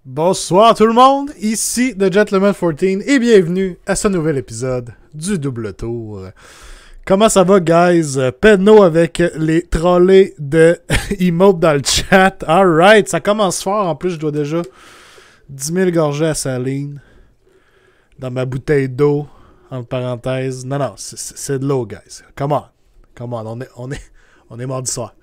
Bonsoir tout le monde, ici The Gentleman 14 et bienvenue à ce nouvel épisode du Double Tour. Comment ça va, guys? Pedno avec les trollés de emote dans le chat. Alright, ça commence fort. En plus, je dois déjà 10 000 gorgées à saline dans ma bouteille d'eau, entre parenthèses. Non, c'est de l'eau, guys. Come on, on est mardi soir.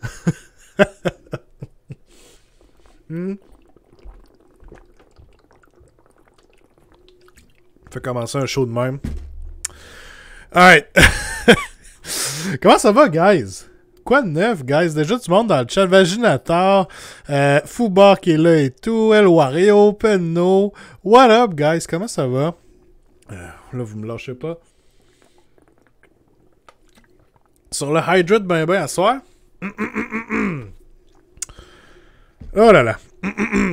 Fait commencer un show de même. Alright. Comment ça va, guys? Quoi de neuf, guys? Déjà du monde dans le chat. Vaginator, Foubar qui est là et tout, El Wario, Penno. What up, guys? Comment ça va? Là, vous me lâchez pas. Sur le Hydrate, ben à soir. Oh là là.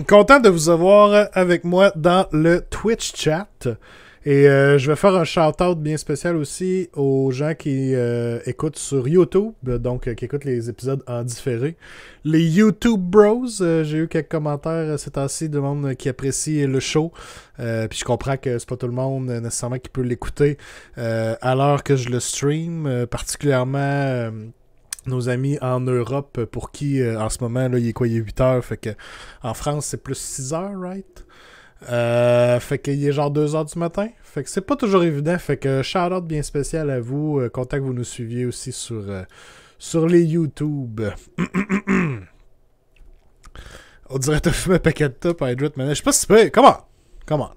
Content de vous avoir avec moi dans le Twitch chat. Et je vais faire un shout-out bien spécial aussi aux gens qui écoutent sur YouTube, donc qui écoutent les épisodes en différé. Les YouTube Bros, j'ai eu quelques commentaires ces temps-ci de monde qui apprécie le show. Puis je comprends que c'est pas tout le monde nécessairement qui peut l'écouter à l'heure que je le stream, particulièrement... nos amis en Europe, pour qui, en ce moment, là, il est 8 heures, fait que en France, c'est plus 6 heures, right? Fait qu'il est genre 2 heures du matin, fait que c'est pas toujours évident, fait que shout-out bien spécial à vous, content que vous nous suiviez aussi sur les YouTube. On dirait que t'as fumé un paquet de top à Hydrate, mais je sais pas si c'est pas... Come on.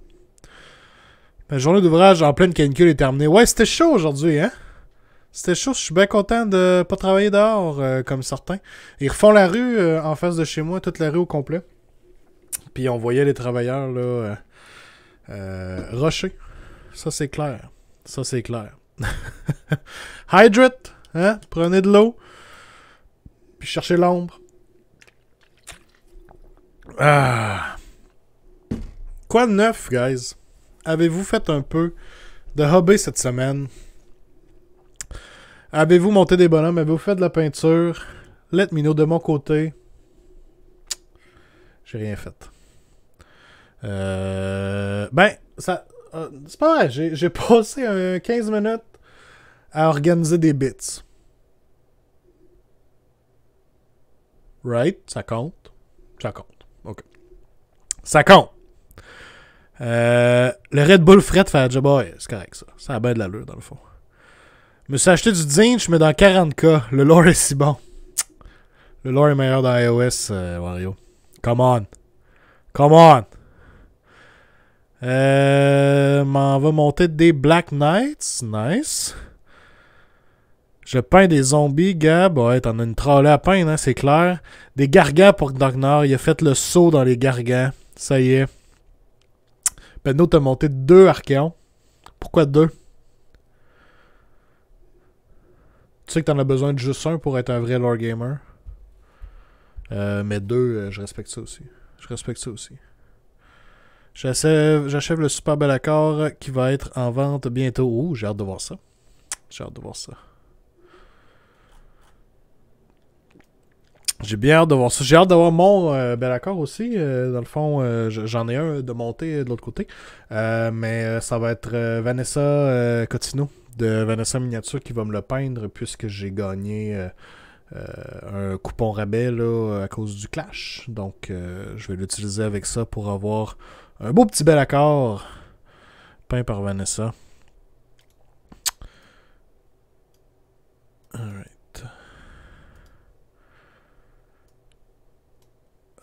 La journée d'ouvrage en pleine canicule est terminée. Ouais, c'était chaud aujourd'hui, hein? C'était chaud, je suis bien content de pas travailler dehors comme certains. Ils refont la rue en face de chez moi, toute la rue au complet. Puis on voyait les travailleurs là rusher. Ça c'est clair. Ça c'est clair. Hydrate, hein? Prenez de l'eau. Puis cherchez l'ombre. Ah. Quoi de neuf, guys? Avez-vous fait un peu de hobby cette semaine? Avez-vous monté des bonhommes? Avez-vous fait de la peinture? Let me know de mon côté. J'ai rien fait. Ça... c'est pas vrai. J'ai passé 15 minutes à organiser des bits. Right? Ça compte? Ça compte. OK. Ça compte. Le Red Bull fret fait la job. Ouais, c'est correct, ça. Ça a bien de l'allure, dans le fond. Je me suis acheté du Zinch, mais dans 40k. Le lore est si bon. Le lore est meilleur dans iOS, Wario. Come on. Come on. M'en va monter des Black Knights. Nice. Je peins des zombies, Gab. Ouais, t'en as une trollée à peindre, hein, c'est clair. Des gargants pour Gnognar. Il a fait le saut dans les gargants. Ça y est. Pedno, t'as monté 2 Archéons. Pourquoi 2? Tu sais que t'en as besoin de juste un pour être un vrai lore gamer. Mais 2, je respecte ça aussi. Je respecte ça aussi. J'achève le super bel accord qui va être en vente bientôt. Oh, j'ai hâte de voir ça. J'ai hâte de voir ça. J'ai bien hâte de voir ça. J'ai hâte d'avoir mon bel accord aussi. Dans le fond, j'en ai un de monter de l'autre côté. Mais ça va être Vanessa Cotino de Vanessa Miniature qui va me le peindre puisque j'ai gagné un coupon rabais là, à cause du Clash. Donc, je vais l'utiliser avec ça pour avoir un beau petit bel accord peint par Vanessa. Alright.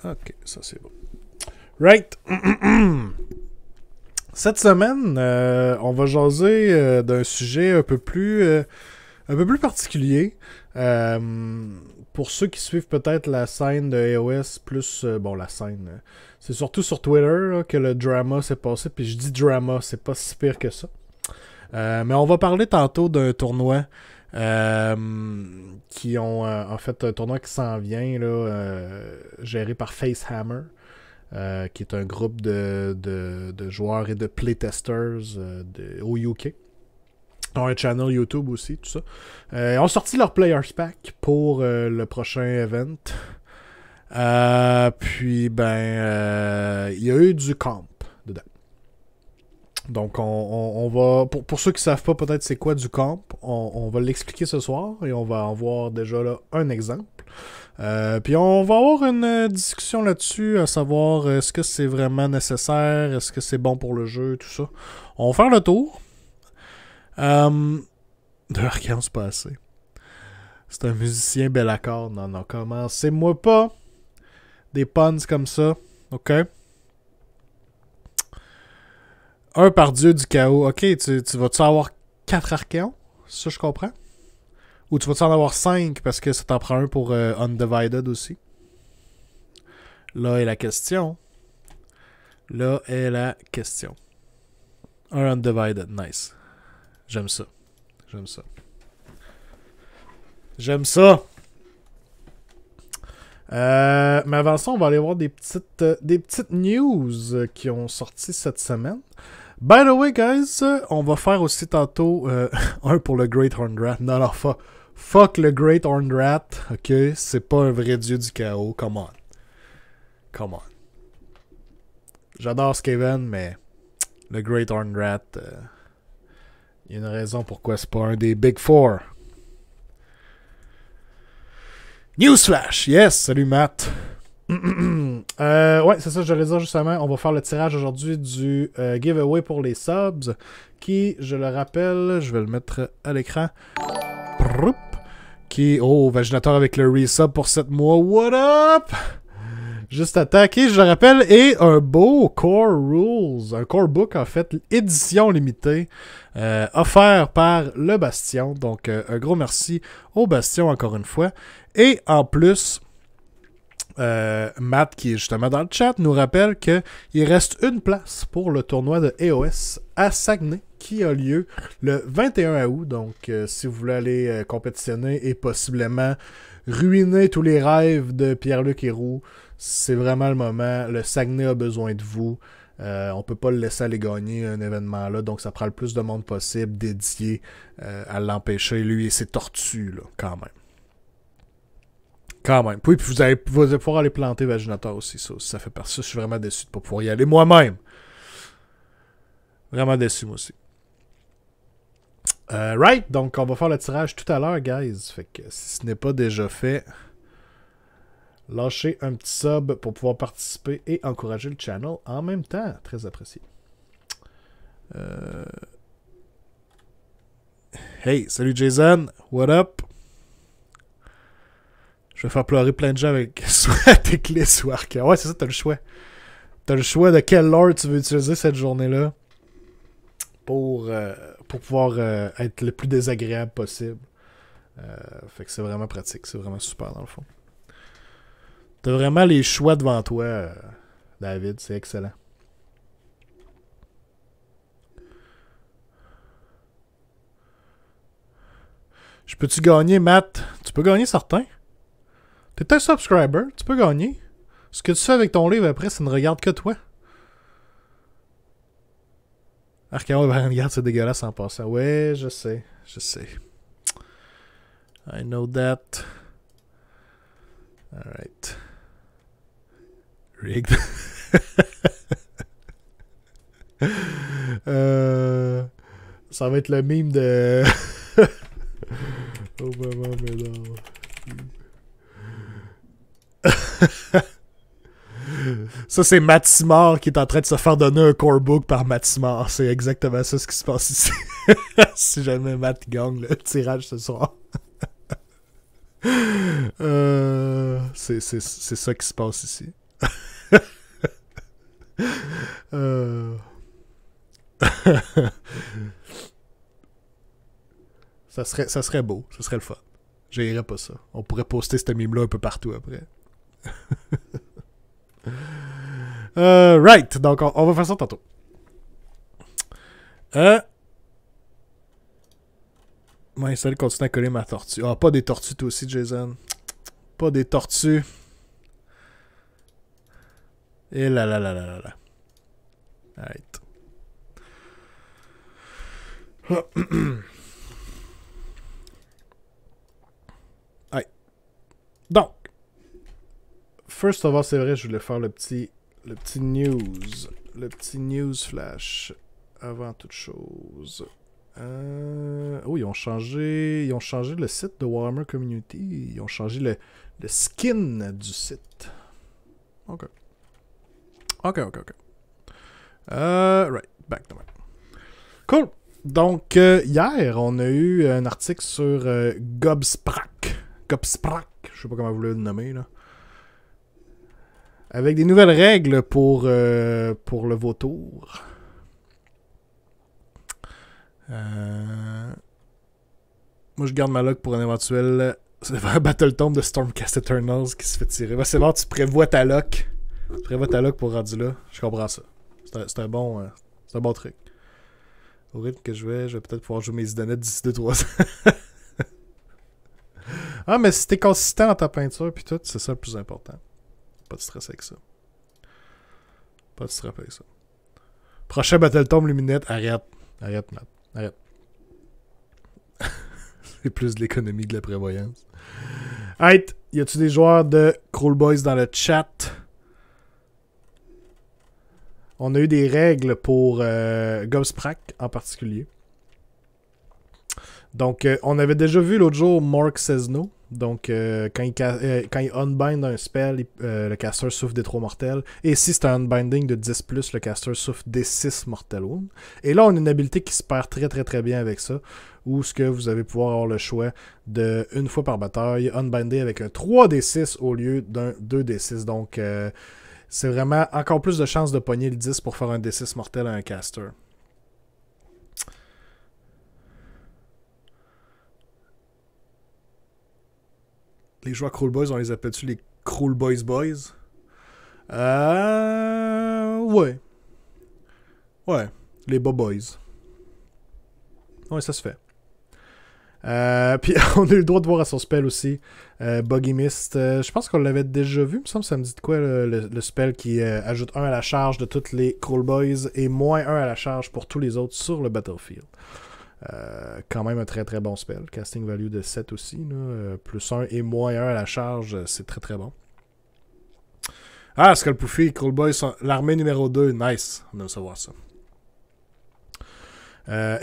Ok, ça c'est bon. Right. Cette semaine, on va jaser d'un sujet un peu plus particulier. Pour ceux qui suivent peut-être la scène de AOS, plus la scène, c'est surtout sur Twitter là, que le drama s'est passé. Puis je dis drama, c'est pas si pire que ça. Mais on va parler tantôt d'un tournoi qui ont en fait un tournoi qui s'en vient là, géré par Facehammer. qui est un groupe de joueurs et de playtesters au UK. Ils ont un channel YouTube aussi, tout ça. Ils ont sorti leur Players Pack pour le prochain event. Puis, il y a eu du camp dedans. Donc, on va... Pour ceux qui ne savent pas peut-être c'est quoi du camp, on va l'expliquer ce soir et on va en voir déjà là un exemple. Puis on va avoir une discussion là-dessus, à savoir est-ce que c'est vraiment nécessaire, est-ce que c'est bon pour le jeu, tout ça. On va faire le tour. 2h15 passé. C'est un musicien bel accord. Non, commencez-moi pas des puns comme ça, ok? Un par Dieu du chaos. Ok, tu vas-tu avoir 4 archéons? Ça, je comprends. Ou tu vas-tu en avoir 5 parce que ça t'en prend un pour Undivided aussi? Là est la question. Un Undivided, nice. J'aime ça. Mais avant ça, on va aller voir des petites news qui ont sorti cette semaine. By the way, guys, on va faire aussi tantôt un pour le Great Horned Rat. Non, fuck le Great Horned Rat, ok? C'est pas un vrai dieu du chaos, come on. J'adore Skaven, mais le Great Horned Rat, il y a une raison pourquoi c'est pas un des Big Four. Newsflash! Yes! Salut Matt! Ouais, c'est ça, j'allais dire justement. On va faire le tirage aujourd'hui du giveaway pour les subs. Qui, je le rappelle, je vais le mettre à l'écran. Qui, Vaginator avec le resub pour 7 mois. What up? Juste attaqué, je le rappelle, et un beau Core Rules, un Core Book en fait, édition limitée, offert par le Bastion. Donc un gros merci au Bastion encore une fois. Et en plus, Matt qui est justement dans le chat nous rappelle qu'il reste une place pour le tournoi de EOS à Saguenay qui a lieu le 21 août. Donc si vous voulez aller compétitionner et possiblement ruiner tous les rêves de Pierre-Luc Héroux, c'est vraiment le moment. Le Saguenay a besoin de vous. On peut pas le laisser aller gagner un événement là, donc ça prend le plus de monde possible dédié à l'empêcher, lui et ses tortues, là, quand même. Puis vous allez pouvoir aller planter Vaginator aussi, ça fait partie. Ça, je suis vraiment déçu de ne pas pouvoir y aller moi-même. Vraiment déçu, moi aussi. Right, donc on va faire le tirage tout à l'heure, guys. Fait que si ce n'est pas déjà fait, lâchez un petit sub pour pouvoir participer et encourager le channel en même temps. Très apprécié. Hey, salut Jason. What up? Je vais faire pleurer plein de gens avec soit Eclipse ou Arca. Ouais, c'est ça, t'as le choix. T'as le choix de quel lore tu veux utiliser cette journée-là pour pouvoir être le plus désagréable possible. Fait que c'est vraiment pratique. C'est vraiment super, dans le fond. T'as vraiment les choix devant toi, David. C'est excellent. Je peux-tu gagner, Matt? Tu peux gagner certains. T'es un subscriber, tu peux gagner. Ce que tu fais avec ton livre après, ça ne regarde que toi. Archaon et Vanguard, c'est dégueulasse en passant. Ouais, je sais. I know that. Alright. Rigged. Ça va être le meme de... Oh maman, mais non. Ça, c'est Matimar qui est en train de se faire donner un core book par Matimar. C'est exactement ça ce qui se passe ici. Si jamais Matt gagne le tirage ce soir. C'est ça qui se passe ici. Ça serait beau. Ça serait le fun. J'irais pas ça. On pourrait poster ce meme-là un peu partout après. Right. Donc, on va faire ça tantôt. Ouais, ça continue à coller ma tortue. Ah, pas des tortues, toi aussi, Jason. Pas des tortues. Et là là là là là là. Alright. Alright. Donc, first of all, c'est vrai, je voulais faire le petit news. Le petit news flash. Avant toute chose. Oh, ils ont changé le site de Warhammer Community. Ils ont changé le skin du site. Ok. Right, back to back. Cool. Donc, hier, on a eu un article sur Gobsprak. Je sais pas comment vous le nommer, là. Avec des nouvelles règles pour le vautour. Moi, je garde ma luck pour un éventuel Battle Tomb de Stormcast Eternals qui se fait tirer. C'est bon, tu prévois ta luck. Tu prévois ta luck pour rendu là. Je comprends ça. C'est un bon truc. Au rythme que je vais peut-être pouvoir jouer mes idonettes d'ici 2-3 ans. Ah, mais si t'es consistant dans ta peinture puis tout, c'est ça le plus important. Pas de stress avec ça. Pas de stress avec ça. Prochain Battle Tomb Luminette, arrête, Matt. Arrête. C'est plus de l'économie de la prévoyance. Alright, y a-tu des joueurs de Cruel Boys dans le chat? On a eu des règles pour Gobsprak en particulier. Donc, on avait déjà vu l'autre jour Mark Says No. Donc, quand il unbind un spell, le caster souffre des 3 mortels. Et si c'est un unbinding de 10+, le caster souffre des 6 mortal wounds. Et là, on a une habilité qui se perd très très très bien avec ça. Où ce que vous allez pouvoir avoir le choix de, une fois par bataille, unbinder avec un 3d6 au lieu d'un 2d6. Donc, c'est vraiment encore plus de chances de pogner le 10 pour faire un d6 mortel à un caster. Les joueurs Cruel Boys, on les appelle-tu les Cruel Boys Boys? Ouais. Ouais. Les Boboys. Ouais, ça se fait. Puis on a eu le droit de voir à son spell aussi. Buggy Mist. Je pense qu'on l'avait déjà vu. Il me semble que ça me dit de quoi le spell qui ajoute 1 à la charge de toutes les Cruel Boys et moins 1 à la charge pour tous les autres sur le battlefield. Quand même un très très bon spell. Casting value de 7 aussi. Là. Plus 1 et moins 1 à la charge, c'est très très bon. Ah, Skull Poofy, Cruel Boys, l'armée numéro 2. Nice. On aime savoir ça.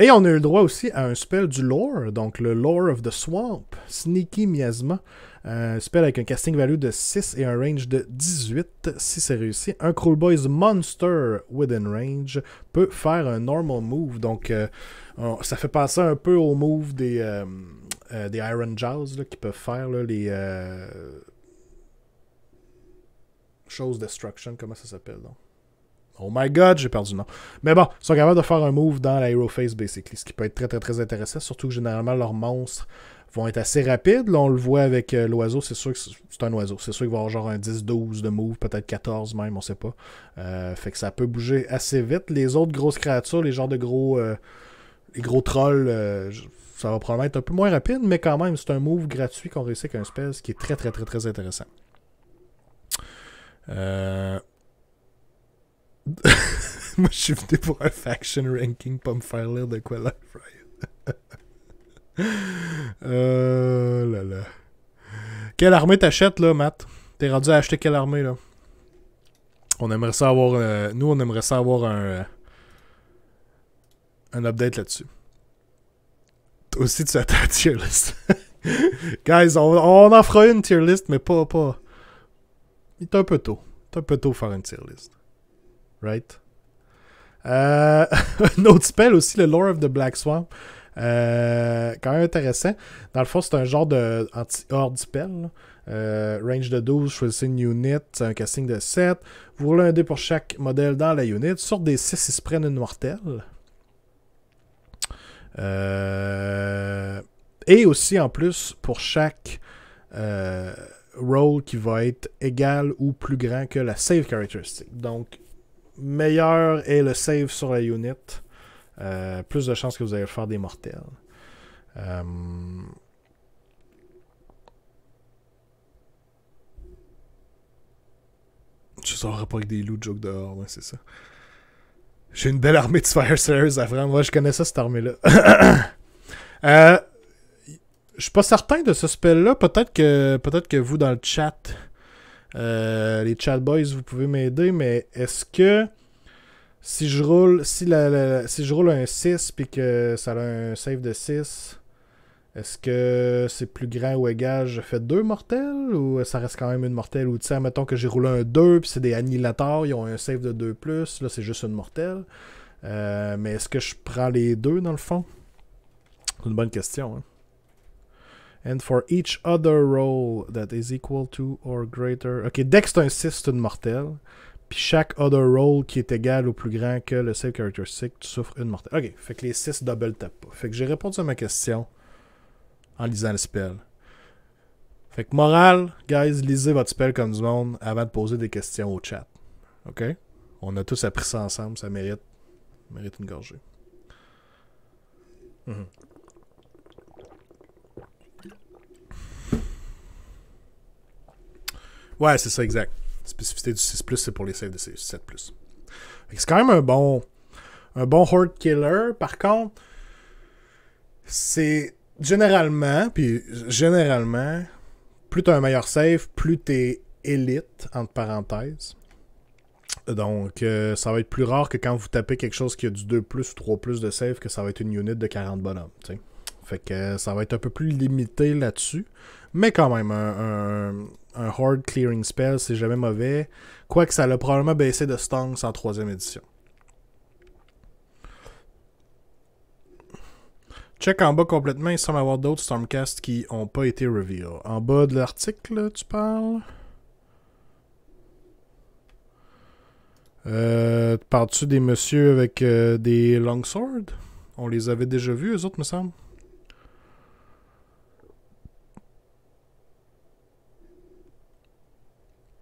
Et on a eu le droit aussi à un spell du lore, donc le Lore of the Swamp, Sneaky Miasma, un spell avec un casting value de 6 et un range de 18, si c'est réussi. Un Cruel Boys Monster within range peut faire un normal move, donc ça fait penser un peu au move des Iron Jaws là, qui peuvent faire là, les choses Destruction, comment ça s'appelle donc? Oh my god, j'ai perdu le nom. Mais bon, ils sont capables de faire un move dans la Hero Phase, basically, ce qui peut être très très très intéressant, surtout que généralement leurs monstres vont être assez rapides. Là, on le voit avec l'oiseau, c'est sûr que c'est un oiseau. C'est sûr qu'il va avoir genre un 10-12 de move, peut-être 14 même, on sait pas. Fait que ça peut bouger assez vite. Les autres grosses créatures, les genres de gros les gros trolls, ça va probablement être un peu moins rapide, mais quand même, c'est un move gratuit qu'on réussit avec un spell, ce qui est très très très très intéressant. Moi, je suis venu pour un faction ranking, pas me faire lire de quoi Life Riot. Là là. Quelle armée t'achètes, là, Matt? T'es rendu à acheter quelle armée, là? On aimerait ça avoir... nous, on aimerait ça avoir un update là-dessus. Toi aussi, tu as ta tier list. Guys, on en fera une tier list, mais pas... Il est un peu tôt. C'est un peu tôt faire une tier list. Right? Un autre spell aussi, le Lore of the Black Swamp. Quand même intéressant. Dans le fond, c'est un genre de anti-horde spell. Range de 12, choisissez une unit. C'est un casting de 7. Vous roulez un dé pour chaque modèle dans la unit. Sur des 6, ils se prennent une mortelle. Et aussi, en plus, pour chaque roll qui va être égal ou plus grand que la save characteristic. Donc, meilleur est le save sur la unit. Plus de chances que vous allez faire des mortels. Je sors pas avec des loups de joke dehors, ouais, c'est ça. J'ai une belle armée de Fireslayers à prendre. Moi, je connais ça, cette armée-là. Je suis pas certain de ce spell-là. Peut-être que vous, dans le chat, les chat boys, vous pouvez m'aider, mais est-ce que si je roule si je roule un 6 puis que ça a un save de 6, est-ce que c'est plus grand ou égal, je fais 2 mortels ou ça reste quand même une mortelle? Ou tu sais, mettons que j'ai roulé un 2 puis c'est des annihilateurs, ils ont un save de 2+, là c'est juste une mortelle. Mais est-ce que je prends les deux dans le fond? C'est une bonne question. Hein? And for each other roll that is equal to or greater... Ok, dès que c'est un 6, c'est une mortelle. Puis chaque other roll qui est égal ou plus grand que le save characteristic, tu souffres une mortelle. Ok, fait que les 6 double tap pas. Fait que j'ai répondu à ma question en lisant le spell. Fait que morale, guys, lisez votre spell comme du monde avant de poser des questions au chat. Ok? On a tous appris ça ensemble, ça mérite une gorgée. Ouais, c'est ça, exact. Spécificité du 6+, c'est pour les saves de 7+. C'est quand même un bon horde killer. Par contre, c'est généralement, plus t'as un meilleur save, plus t'es élite, entre parenthèses. Donc, ça va être plus rare que quand vous tapez quelque chose qui a du 2+ ou 3+ de save, que ça va être une unit de 40 bonhommes. T'sais. Fait que ça va être un peu plus limité là-dessus. Mais quand même, un horde clearing spell, c'est jamais mauvais. Quoique ça l'a probablement baissé de stunts en 3e édition. Check en bas complètement, il semble y avoir d'autres Stormcast qui n'ont pas été revealed. En bas de l'article, tu parles? Parles-tu des messieurs avec des longswords? On les avait déjà vus, eux autres, me semble.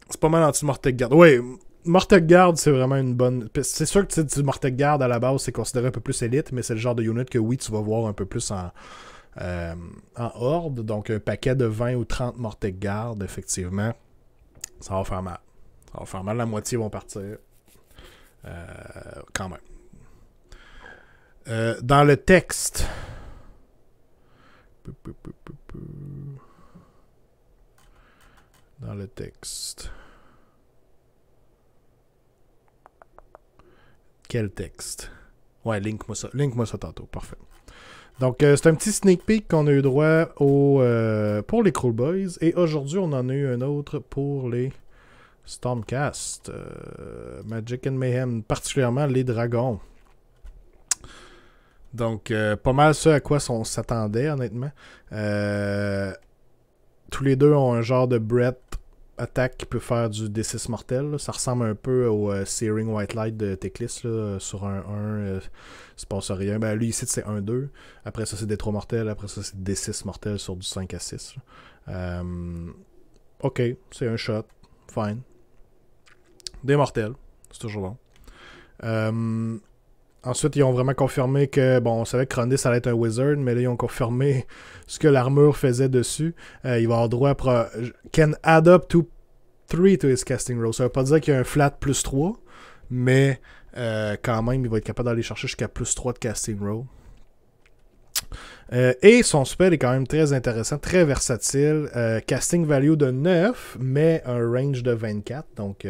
C'est pas mal anti-Mortec Guard. Oui, Mortec Guard, c'est vraiment une bonne... C'est sûr que du Mortec Guard, à la base, c'est considéré un peu plus élite, mais c'est le genre de unit que, oui, tu vas voir un peu plus en horde. Donc, un paquet de 20 ou 30 Mortec Guard, effectivement, ça va faire mal. Ça va faire mal, la moitié vont partir. Quand même. Dans le texte... Dans le texte... Quel texte? Ouais, link-moi ça. Link-moi ça tantôt. Parfait. Donc, c'est un petit sneak peek qu'on a eu droit pour les Cruel Boys. Et aujourd'hui, on en a eu un autre pour les Stormcast. Magic and Mayhem, particulièrement les dragons. Donc, pas mal ce à quoi on s'attendait, honnêtement. Tous les deux ont un genre de Brett attaque qui peut faire du D6 mortel. Là. Ça ressemble un peu au Searing White Light de Teclis. Là. Sur un 1, il se passe rien. Ben, lui, ici, c'est 1-2. Après ça, c'est des 3 mortels. Après ça, c'est des D6 mortels sur du 5 à 6. Ok, c'est un shot. Fine. Des mortels. C'est toujours bon. Ensuite, ils ont vraiment confirmé que, bon, on savait que Krondys allait être un wizard, mais là, ils ont confirmé ce que l'armure faisait dessus. Il va avoir droit à... Can add up to 3 to his casting roll. Ça veut pas dire qu'il y a un flat plus 3, mais quand même, il va être capable d'aller chercher jusqu'à plus 3 de casting roll. Et son spell est quand même très intéressant, très versatile. Casting value de 9, mais un range de 24, donc...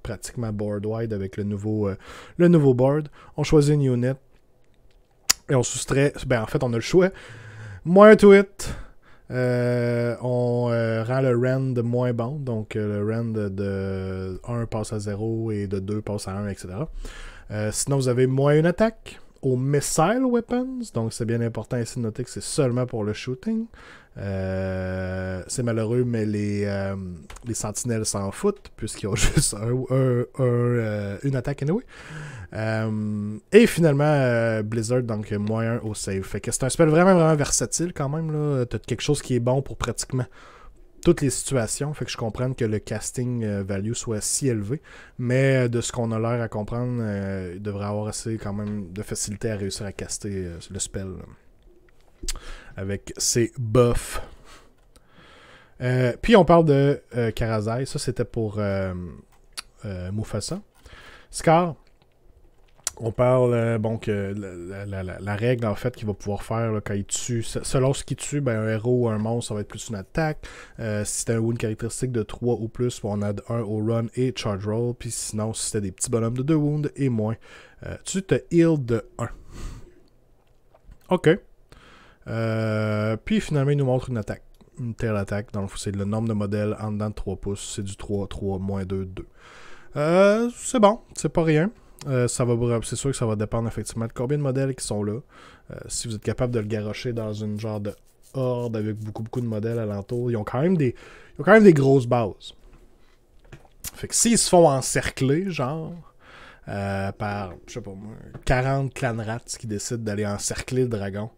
pratiquement board wide avec le nouveau board. On choisit une unit et on soustrait. Ben en fait, on a le choix. Moins un to hit. On rend le rend moins bon. Donc le rend de 1 passe à 0 et de 2 passe à 1, etc. Sinon, vous avez moins une attaque aux missile weapons. Donc c'est bien important ici de noter que c'est seulement pour le shooting. C'est malheureux, mais les sentinelles s'en foutent, puisqu'ils ont juste une attaque anyway. Et finalement, Blizzard, donc moins 1 au save. Fait que c'est un spell vraiment, vraiment versatile quand même. Là. T'as quelque chose qui est bon pour pratiquement toutes les situations. Fait que je comprends que le casting value soit si élevé. Mais de ce qu'on a l'air à comprendre, il devrait avoir assez quand même de facilité à réussir à caster le spell. Avec ses buffs. Puis on parle de Karazai. Ça, c'était pour Mufasa. Scar, on parle que la règle en fait qu'il va pouvoir faire là, quand il tue, selon ce qu'il tue, ben, un héros ou un monstre, ça va être plus une attaque. Si c'est un wound caractéristique de 3 ou plus, on a 1 au run et charge roll. Puis sinon, si c'était des petits bonhommes de 2 wounds et moins, tu te heal de 1. Ok. Puis finalement, il nous montre une attaque. Une tail attack. Dans le fond, c'est le nombre de modèles en dedans de 3 pouces. C'est du 3, 3, moins 2, 2. C'est bon. C'est pas rien. C'est sûr que ça va dépendre effectivement de combien de modèles qui sont là. Si vous êtes capable de le garrocher dans une genre de horde avec beaucoup de modèles alentour, ils ont quand même des grosses bases. Fait que s'ils se font encercler, genre, par, je sais pas moi, 40 clan rats qui décident d'aller encercler le dragon,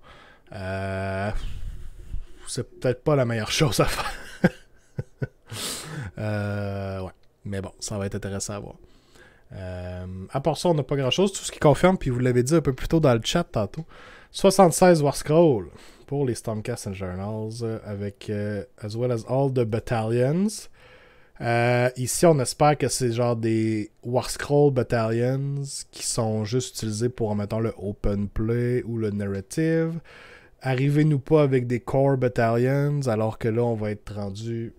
c'est peut-être pas la meilleure chose à faire. Ouais. Mais bon, ça va être intéressant à voir. À part ça, on n'a pas grand-chose. Tout ce qui confirme, puis vous l'avez dit un peu plus tôt dans le chat tantôt, 76 War Scroll pour les Stormcast and Journals, avec as well as all the battalions. Ici, on espère que c'est genre des War Scroll battalions qui sont juste utilisés pour, mettons, le open play ou le narrative. Arrivez-nous pas avec des core battalions, alors que là, on va être rendu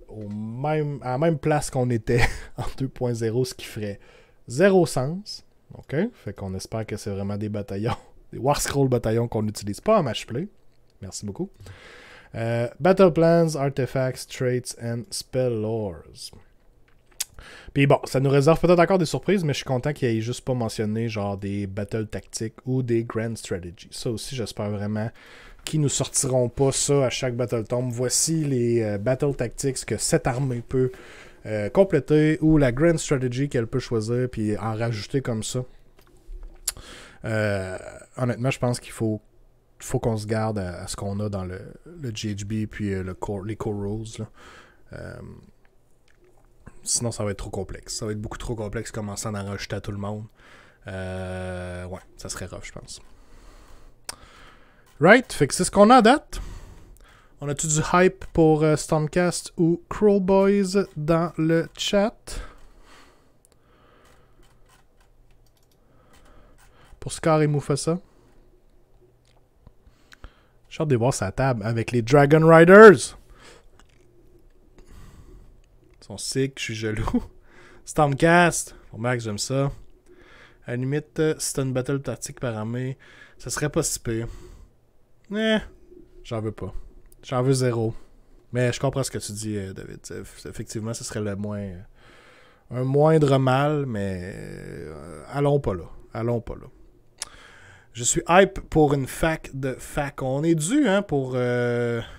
à la même place qu'on était en 2.0, ce qui ferait zéro sens. OK? Fait qu'on espère que c'est vraiment des bataillons, des War Scroll bataillons qu'on n'utilise pas en match play. Merci beaucoup. Battle plans, artifacts, traits and spell lores. Puis bon, ça nous réserve peut-être encore des surprises, mais je suis content qu'il ait juste pas mentionné genre des battle tactiques ou des grand strategies. Ça aussi, j'espère vraiment qu'ils nous sortiront pas ça à chaque battle tomb. Voici les battle tactics que cette armée peut compléter ou la grand strategy qu'elle peut choisir puis en rajouter comme ça. Honnêtement, je pense qu'il faut qu'on se garde à ce qu'on a dans le GHB puis les core rules. Là. Sinon, ça va être trop complexe. Ça va être beaucoup trop complexe commençant à en rajouter à tout le monde. Ouais, ça serait rough, je pense. Right, fait que c'est ce qu'on a à date. On a-tu du hype pour Stormcast ou Crawl Boys dans le chat? Pour Scar et Mufasa. J'ai hâte de voir sa table avec les Dragon Riders. Ils sont sick, je suis jaloux. Stormcast. Pour Max, j'aime ça. À la limite, si t'as une battle tactique par armée, ça serait pas si pire. J'en veux pas. J'en veux 0. Mais je comprends ce que tu dis, David. Effectivement, ce serait un moindre mal, mais allons pas là. Allons pas là. Je suis hype pour une fac de fac. On est dû, hein, pour... il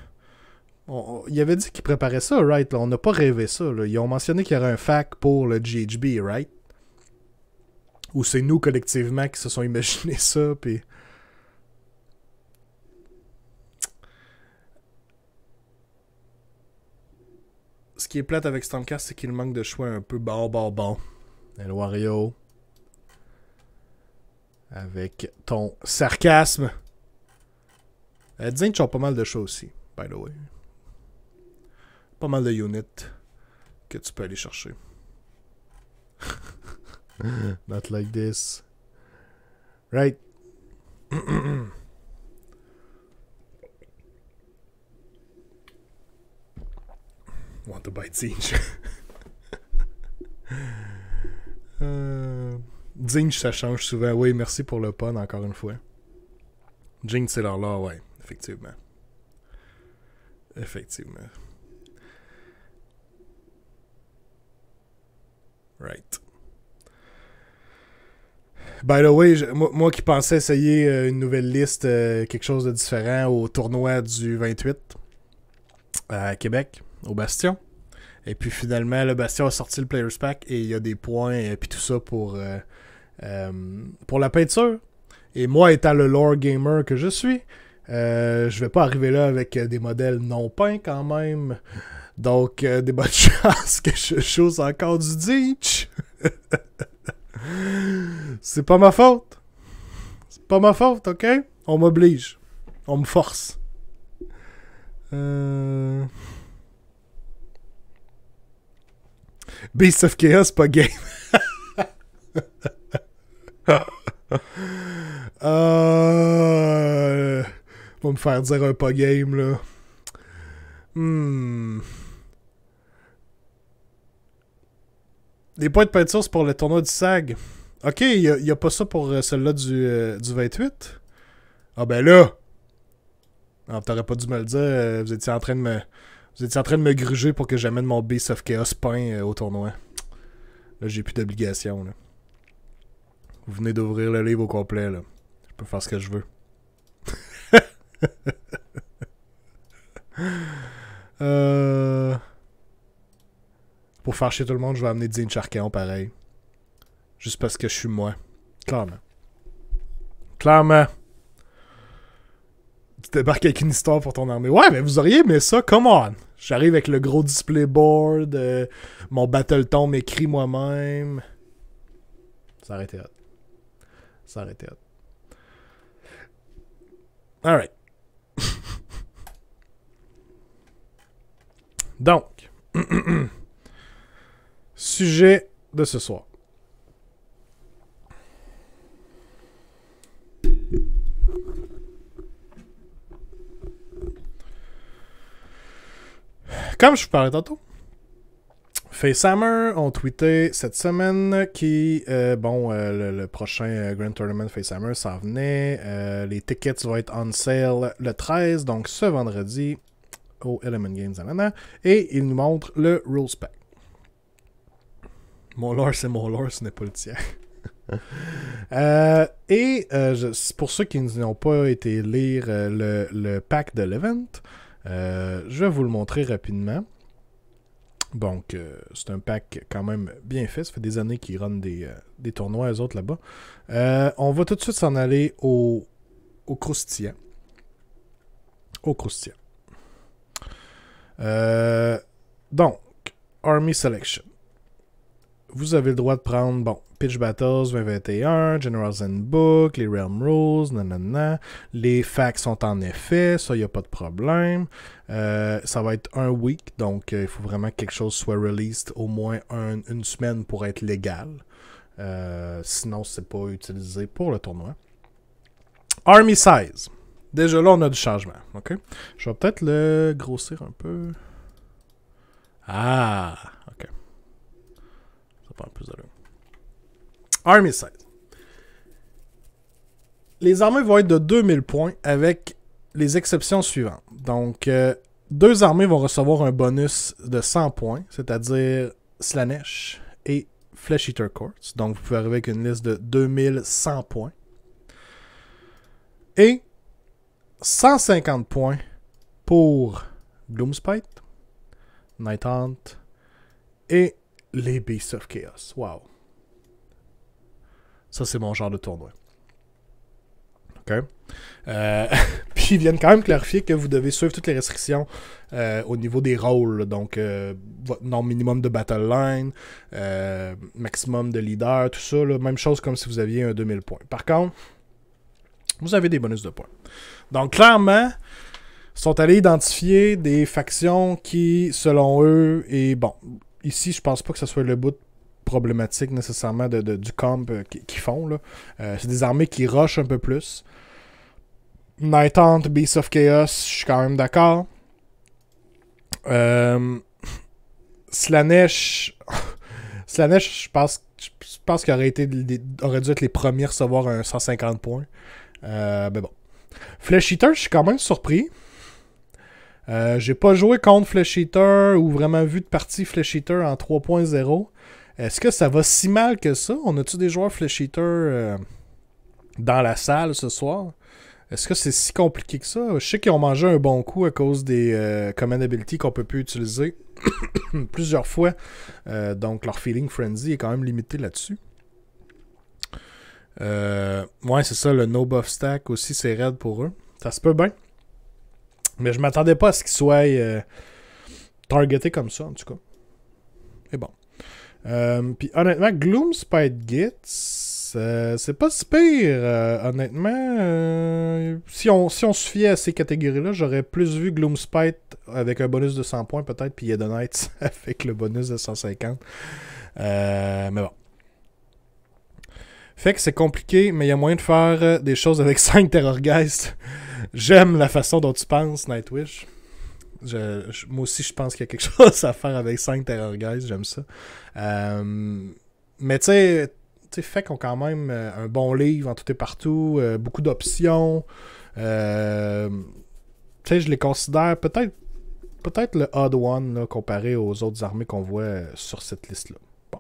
avait dit qu'il préparait ça, right? Là. On n'a pas rêvé ça. Là. Ils ont mentionné qu'il y aurait un fac pour le GHB, right? Ou c'est nous, collectivement, qui se sont imaginé ça, puis... Ce qui est plate avec Stormcast, c'est qu'il manque de choix un peu bon. El Wario. Avec ton sarcasme. Zinch ont pas mal de choix aussi, by the way. Pas mal de units que tu peux aller chercher. Not like this. Right. Want to bite Zinch. Zinch, ça change souvent. Oui, merci pour le pun, encore une fois. Jinx, c'est leur lore, ouais. Effectivement. Right. By the way, moi qui pensais essayer une nouvelle liste, quelque chose de différent au tournoi du 28 à Québec, au Bastion. Et puis finalement, le Bastion a sorti le Players Pack et il y a des points et puis tout ça pour la peinture. Et moi, étant le lore gamer que je suis, je vais pas arriver là avec des modèles non peints quand même. Donc, des bonnes chances que je chose encore du Zinch. C'est pas ma faute. C'est pas ma faute, ok? On m'oblige. On me force. Beast of Chaos, pas game. Va me faire dire un pas game, là. Les points de peinture, c'est pour le tournoi du SAG. Ok, il n'y a pas ça pour celui-là du 28. Ah ben là! Ah, t'aurais pas dû me le dire. Vous étiez en train de me. Vous étiez en train de me gruger pour que j'amène mon Beast of Chaos peint au tournoi. Là, j'ai plus d'obligation, là. Vous venez d'ouvrir le livre au complet, là. Je peux faire ce que je veux. Pour faire chier tout le monde, je vais amener Dean Charcon, pareil. Juste parce que je suis moi. Clairement. Clairement. Tu débarques avec une histoire pour ton armée. Ouais, mais vous auriez aimé ça, come on! J'arrive avec le gros display board, mon Battleton m'écrit moi-même. Ça aurait été hot. Ça aurait été hot. Alright. Donc, sujet de ce soir. Comme je vous parlais tantôt, Facehammer ont tweeté cette semaine le prochain Grand Tournament Facehammer s'en venait. Les tickets vont être on sale le 13, donc ce vendredi, au Element Games Arena. Et ils nous montrent le Rules Pack. Mon lore, c'est mon lore, ce n'est pas le tien. Pour ceux qui n'ont pas été lire le pack de l'event, je vais vous le montrer rapidement. Donc, c'est un pack quand même bien fait. Ça fait des années qu'ils runnent des tournois, eux autres, là-bas. On va tout de suite s'en aller au croustillant. Au croustillant. Donc, Army Selection. Vous avez le droit de prendre, Pitch Battles 2021, General's Handbook, les Realm Rules, nanana. Les facts sont en effet, ça, il n'y a pas de problème. Ça va être un week, donc il faut vraiment que quelque chose soit released au moins une semaine pour être légal. Sinon, c'est pas utilisé pour le tournoi. Army Size. Déjà là, on a du changement. OK? Je vais peut-être le grossir un peu. Ah, OK. Ça prend plus d'allure. Army Size. Les armées vont être de 2000 points avec les exceptions suivantes. Donc, 2 armées vont recevoir un bonus de 100 points, c'est-à-dire Slaanesh et Flesh Eater Courts. Donc, vous pouvez arriver avec une liste de 2100 points. Et 150 points pour Gloomspite, Nighthaunt et les Beasts of Chaos. Wow. Ça, c'est mon genre de tournoi. OK? Puis, ils viennent quand même clarifier que vous devez suivre toutes les restrictions au niveau des rôles. Donc, votre nombre minimum de battle line, maximum de leader, tout ça. Là, même chose comme si vous aviez un 2000 points. Par contre, vous avez des bonus de points. Donc, clairement, ils sont allés identifier des factions qui, selon eux, et ici, je pense pas que ce soit le bout problématique nécessairement du comp qu'ils font. Là. C'est des armées qui rushent un peu plus. Nighthaunt, Beast of Chaos, je suis quand même d'accord. Slaanesh, je pense qu'il aurait dû être les premiers à recevoir un 150 points. Mais bon. Flesh Eater, je suis quand même surpris. J'ai pas joué contre Flesh Eater ou vraiment vu de partie Flesh Eater en 3.0. Est-ce que ça va si mal que ça? On a-tu des joueurs Flesh Eater dans la salle ce soir? Est-ce que c'est si compliqué que ça? Je sais qu'ils ont mangé un bon coup à cause des command ability qu'on peut plus utiliser plusieurs fois. Donc leur Feeling Frenzy est quand même limité là-dessus. Ouais, c'est ça, le no buff stack aussi, c'est raide pour eux. Ça se peut bien. Mais je m'attendais pas à ce qu'ils soient targetés comme ça, en tout cas. Et bon. Puis honnêtement, Gloomspite Gits, c'est pas si pire. Honnêtement, si on se fiait à ces catégories-là, j'aurais plus vu Gloomspite avec un bonus de 100 points peut-être, puis Eden Knights avec le bonus de 150. Mais bon. Fait que c'est compliqué, mais il y a moyen de faire des choses avec 5 Terrorgeist. J'aime la façon dont tu penses, Nightwish. Moi aussi, je pense qu'il y a quelque chose à faire avec 5 Terrorgeist. J'aime ça. Mais tu sais, fait qu'on a quand même un bon livre en tout et partout, beaucoup d'options. Tu sais, je les considère peut-être le odd one là, comparé aux autres armées qu'on voit sur cette liste-là. Bon.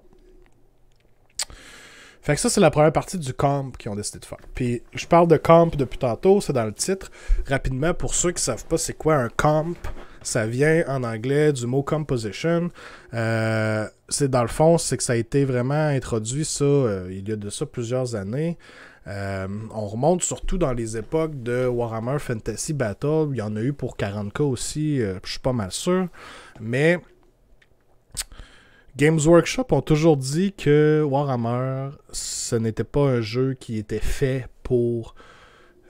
Fait que ça, c'est la première partie du camp qu'ils ont décidé de faire. Puis, je parle de camp depuis tantôt, c'est dans le titre. Rapidement, pour ceux qui ne savent pas c'est quoi un camp, ça vient en anglais du mot composition. C'est dans le fond, c'est que ça a été vraiment introduit, ça, il y a de ça plusieurs années. On remonte surtout dans les époques de Warhammer Fantasy Battle. Il y en a eu pour 40K aussi, je suis pas mal sûr. Mais Games Workshop ont toujours dit que Warhammer, ce n'était pas un jeu qui était fait pour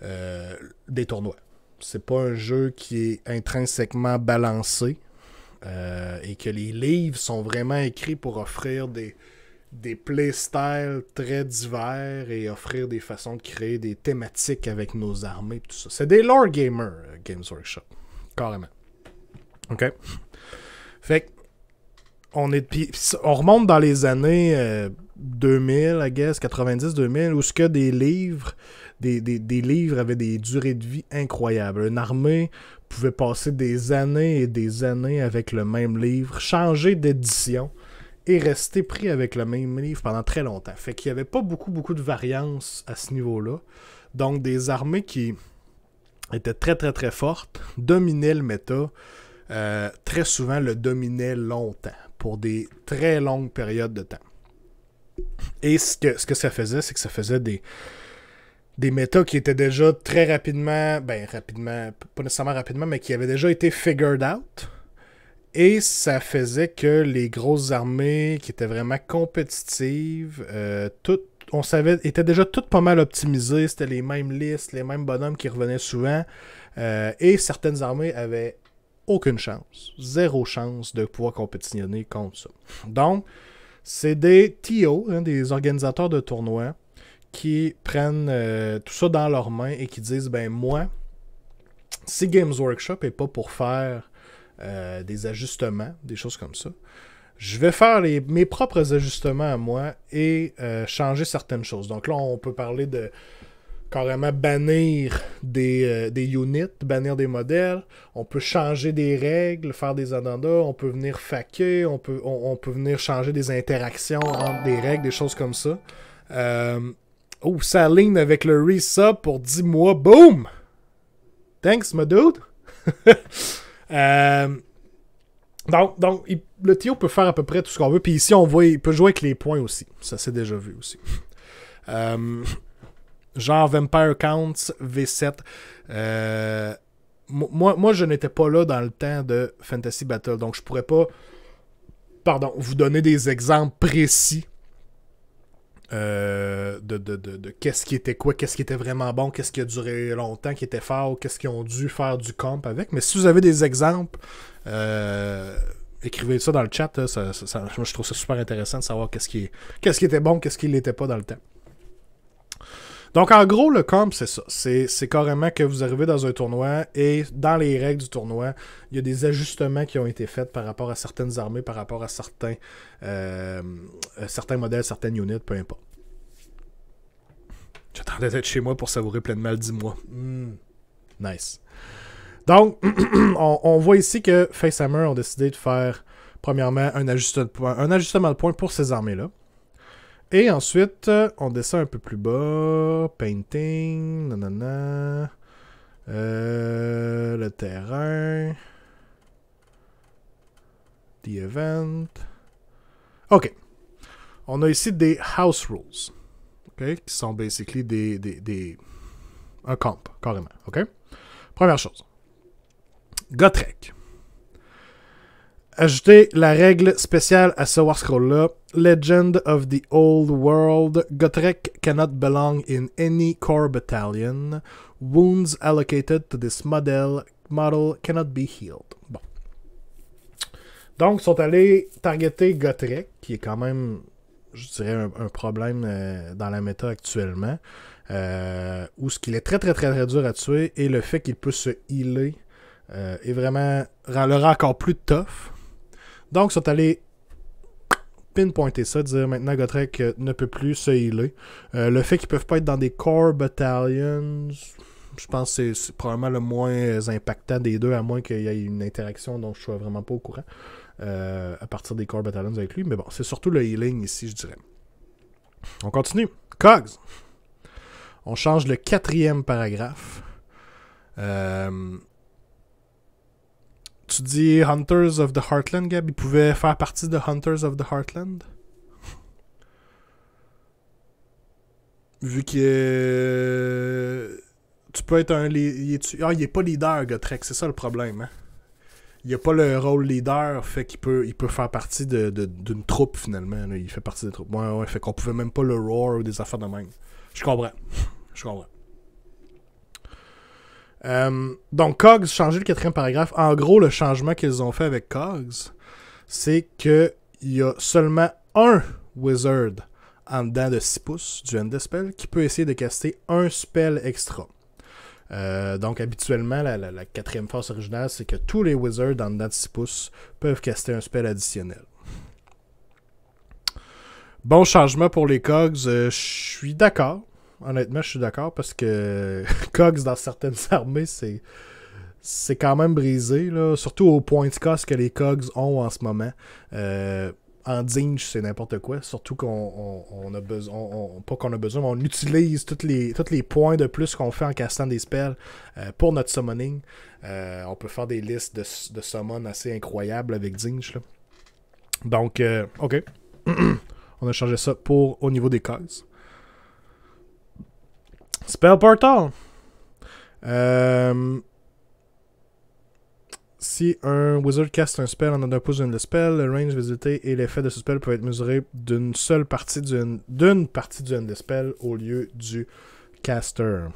des tournois. C'est pas un jeu qui est intrinsèquement balancé et que les livres sont vraiment écrits pour offrir des playstyles très divers et offrir des façons de créer des thématiques avec nos armées et tout ça. C'est des lore gamers, Games Workshop. Carrément. OK? Fait que on remonte dans les années 2000, I guess, 90-2000, où ce que des livres avaient des durées de vie incroyables. Une armée pouvait passer des années et des années avec le même livre, changer d'édition et rester pris avec le même livre pendant très longtemps. Fait qu'il n'y avait pas beaucoup de variance à ce niveau-là. Donc, des armées qui étaient très, très, très fortes, dominaient le méta, très souvent le dominaient longtemps, pour des très longues périodes de temps. Et ce que ça faisait, c'est que ça faisait des méta qui étaient déjà très rapidement, pas nécessairement rapidement, mais qui avaient déjà été figured out. Et ça faisait que les grosses armées qui étaient vraiment compétitives, on savait, étaient déjà toutes pas mal optimisées. C'était les mêmes listes, les mêmes bonhommes qui revenaient souvent. Et certaines armées avaient aucune chance, zéro chance de pouvoir compétitionner contre ça. Donc, c'est des TO, des organisateurs de tournois, qui prennent tout ça dans leurs mains et qui disent, ben moi, si Games Workshop n'est pas pour faire des ajustements, des choses comme ça, je vais faire mes propres ajustements à moi et changer certaines choses. Donc là, on peut parler de carrément bannir des units, bannir des modèles, on peut changer des règles, faire des addendas, on peut venir faquer, on peut venir changer des interactions entre des règles, des choses comme ça. Ça aligne avec le resub pour 10 mois, boom! Thanks, my dude! Donc le TO peut faire à peu près tout ce qu'on veut, puis ici, on voit, il peut jouer avec les points aussi. Ça s'est déjà vu aussi. Genre Vampire Counts V7. Moi, je n'étais pas là dans le temps de Fantasy Battle, donc je pourrais pas vous donner des exemples précis de qu'est-ce qui était quoi, qu'est-ce qui était vraiment bon, qu'est-ce qui a duré longtemps, qui était fort, qu'est-ce qu'ils ont dû faire du comp avec. Mais si vous avez des exemples, écrivez ça dans le chat. Moi, je trouve ça super intéressant de savoir qu'est-ce qui était bon, qu'est-ce qui l'était pas dans le temps. Donc, en gros, le comp, c'est ça. C'est carrément que vous arrivez dans un tournoi et dans les règles du tournoi, il y a des ajustements qui ont été faits par rapport à certaines armées, par rapport à certains modèles, certaines units, peu importe. J'attendais d'être chez moi pour savourer pleinement le 10 mois. Nice. Donc, on voit ici que Facehammer ont décidé de faire, premièrement, un ajustement de points pour ces armées-là. Et ensuite, on descend un peu plus bas. Painting, nanana. Le terrain. The event. OK. On a ici des house rules. OK? Qui sont basically un camp, carrément. OK? Première chose. Gotrek. Ajoutez la règle spéciale à ce War Scroll-là. Legend of the Old World. Gotrek cannot belong in any core battalion. Wounds allocated to this model cannot be healed. Bon. Donc, ils sont allés targeter Gotrek, qui est quand même, je dirais, un problème dans la méta actuellement. Où ce qu'il est très très très très dur à tuer et le fait qu'il peut se healer est vraiment le rend encore plus tough. Donc, ils sont allés pinpointer ça, dire maintenant Gotrek ne peut plus se healer. Le fait qu'ils peuvent pas être dans des core battalions, je pense que c'est probablement le moins impactant des deux, à moins qu'il y ait une interaction dont je sois vraiment pas au courant à partir des core battalions avec lui. Mais bon, c'est surtout le healing ici, je dirais. On continue. Cogs. On change le 4e paragraphe. Tu dis Hunters of the Heartland, Gab? Ils pouvaient faire partie de Hunters of the Heartland? Vu que... tu peux être un... il est pas leader, Gotrek. C'est ça le problème. Hein? Il a pas le rôle leader, fait qu'il peut faire partie d'une troupe, finalement. Là. Il fait partie des troupes. Ouais, fait qu'on pouvait même pas le roar ou des affaires de même. Je comprends. Donc, Cogs, changer le 4e paragraphe. En gros, le changement qu'ils ont fait avec Cogs, c'est qu'il y a seulement un wizard en dedans de 6 pouces du end spell qui peut essayer de caster un spell extra. Donc, habituellement, la 4e phase originale, c'est que tous les wizards en dedans de 6 pouces peuvent caster un spell additionnel. Bon changement pour les Cogs. Je suis d'accord. Honnêtement, je suis d'accord parce que Cogs dans certaines armées, c'est quand même brisé, là, surtout au point de cost que les Cogs ont en ce moment. En Zinj, c'est n'importe quoi, surtout qu'on a besoin, pas qu'on a besoin, mais on utilise tous les points de plus qu'on fait en castant des spells pour notre summoning. On peut faire des listes de summon assez incroyables avec Zinj. Là. Donc, ok. On a changé ça au niveau des Cogs. Spell Portal. Si un wizard caste un spell en un pouce d'une spell, le range visité et l'effet de ce spell peuvent être mesurés d'une partie du end spell au lieu du caster.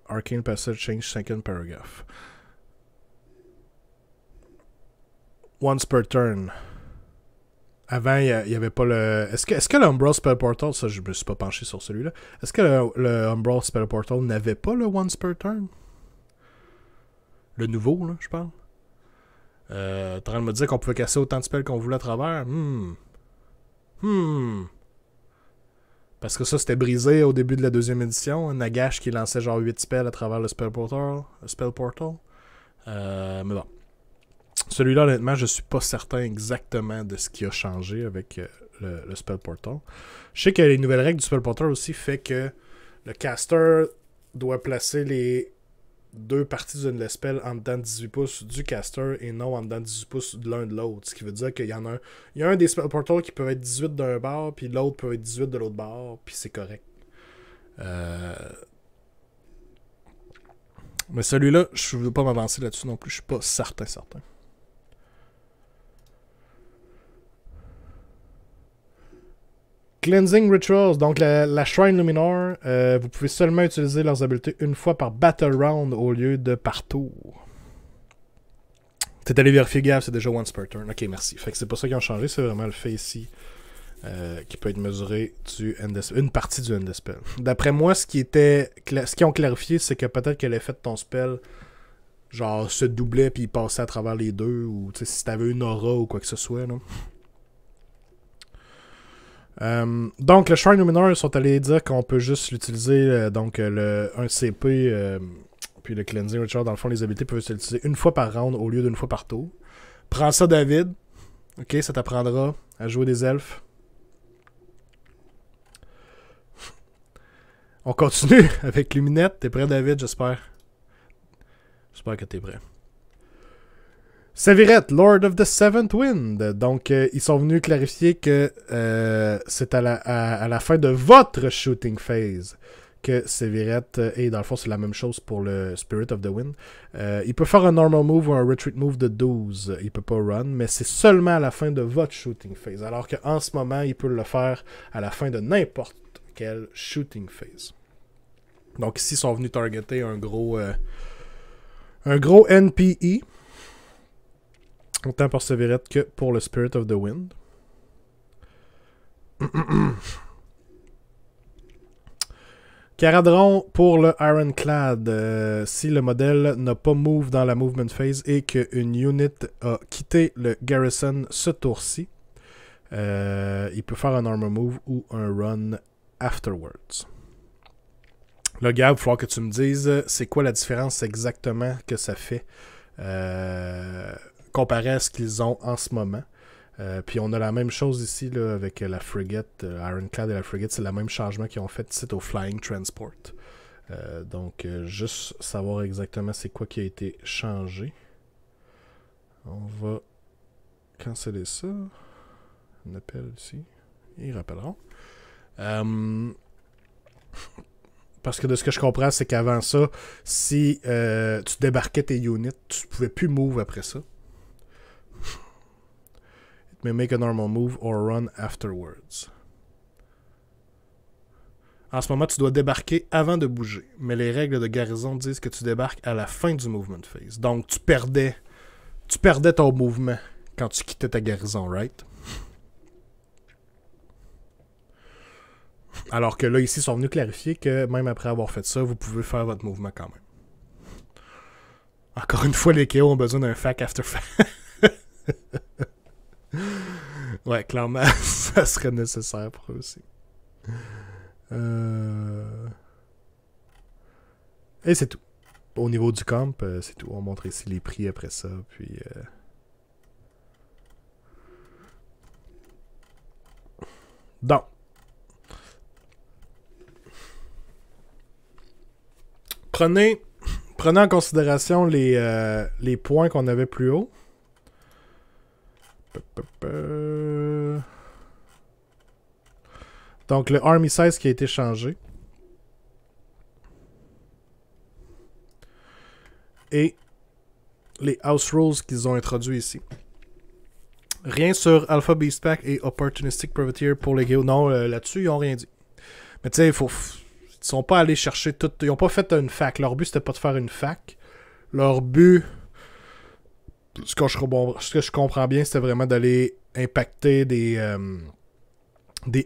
Arcane Passage change second paragraph. Once per turn. Avant, il n'y avait pas le... Est-ce que le Umbral Spell Portal, ça je me suis pas penché sur celui-là, est-ce que le Umbral Spell Portal n'avait pas le Once per Turn? Le nouveau, là, je parle. T'es en train de me dire qu'on pouvait casser autant de spells qu'on voulait à travers? Parce que ça, c'était brisé au début de la 2e édition. Nagash qui lançait genre 8 spells à travers le Spell Portal. Mais bon. Celui-là, honnêtement, je suis pas certain exactement de ce qui a changé avec le Spell Portal. Je sais que les nouvelles règles du Spell Portal aussi fait que le caster doit placer les 2 parties d'une spell en dedans de 18 pouces du caster et non en dedans de 18 pouces de l'un de l'autre. Ce qui veut dire qu'il y en a il y a un des Spell Portals qui peut être 18 d'un bord, puis l'autre peut être 18 de l'autre bord, puis c'est correct. Mais celui-là, je ne veux pas m'avancer là-dessus non plus, je suis pas certain. Cleansing Rituals, donc la Shrine Luminor, vous pouvez seulement utiliser leurs habiletés une fois par Battle Round au lieu de par tour. T'es allé vérifier, Gav, c'est déjà once per turn. Ok, merci. Fait que c'est pas ça qu'ils ont changé, c'est vraiment le fait ici qui peut être mesuré une partie du end spell. D'après moi, ce qu'ils ont clarifié, c'est que peut-être que l'effet de ton spell genre se doublait puis il passait à travers les deux, ou si t'avais une aura ou quoi que ce soit, là. Donc le Shrine Luminor, ils sont allés dire qu'on peut juste l'utiliser donc un CP puis le Cleansing Ritual, dans le fond les habilités peuvent s'utiliser une fois par round au lieu d'une fois par tour. Prends ça, David. Ok, ça t'apprendra à jouer des elfes. On continue avec Luminette. T'es prêt, David? J'espère que t'es prêt. Sevireth, Lord of the Seventh Wind. Donc, ils sont venus clarifier que c'est à la fin de votre shooting phase que Sevireth, et dans le fond, c'est la même chose pour le Spirit of the Wind. Il peut faire un normal move ou un retreat move de 12. Il peut pas run, mais c'est seulement à la fin de votre shooting phase. Alors qu'en ce moment, il peut le faire à la fin de n'importe quelle shooting phase. Donc, ici, ils sont venus targeter un gros NPE. Autant pour Severette que pour le Spirit of the Wind. Caradron pour le Ironclad. Si le modèle n'a pas move dans la movement phase et qu'une unit a quitté le garrison ce tour-ci, il peut faire un armor move ou un run afterwards. Là, Gab, il va falloir que tu me dises c'est quoi la différence exactement que ça fait comparé à ce qu'ils ont en ce moment. Puis on a la même chose ici là, avec la frégate, Ironclad et la frégate, c'est le même changement qu'ils ont fait ici au Flying Transport. Donc, juste savoir exactement c'est quoi qui a été changé. On va canceller ça. On appelle ici. Ils rappelleront. Parce que de ce que je comprends, c'est qu'avant ça, si tu débarquais tes units, tu pouvais plus move après ça. It may make a normal move or run afterwards. En ce moment, tu dois débarquer avant de bouger. Mais les règles de garnison disent que tu débarques à la fin du movement phase. Donc, tu perdais ton mouvement quand tu quittais ta garnison, right? Alors que là, ici, ils sont venus clarifier que même après avoir fait ça, vous pouvez faire votre mouvement quand même. Encore une fois, les KO ont besoin d'un fac after fac. Ouais, clairement, ça serait nécessaire pour eux aussi. Et c'est tout. Au niveau du comp, c'est tout. On montre ici les prix après ça, puis... Donc. Prenez en considération les points qu'on avait plus haut. Donc, le Army Size qui a été changé. Et les House Rules qu'ils ont introduits ici. Rien sur Alpha Beast Pack et Opportunistic Privateer pour les Guilds. Non, là-dessus, ils n'ont rien dit. Mais tu sais, ils sont pas allés chercher tout. Ils n'ont pas fait une fac. Leur but, c'était pas de faire une fac. Leur but, ce que je comprends bien, c'était vraiment d'aller impacter des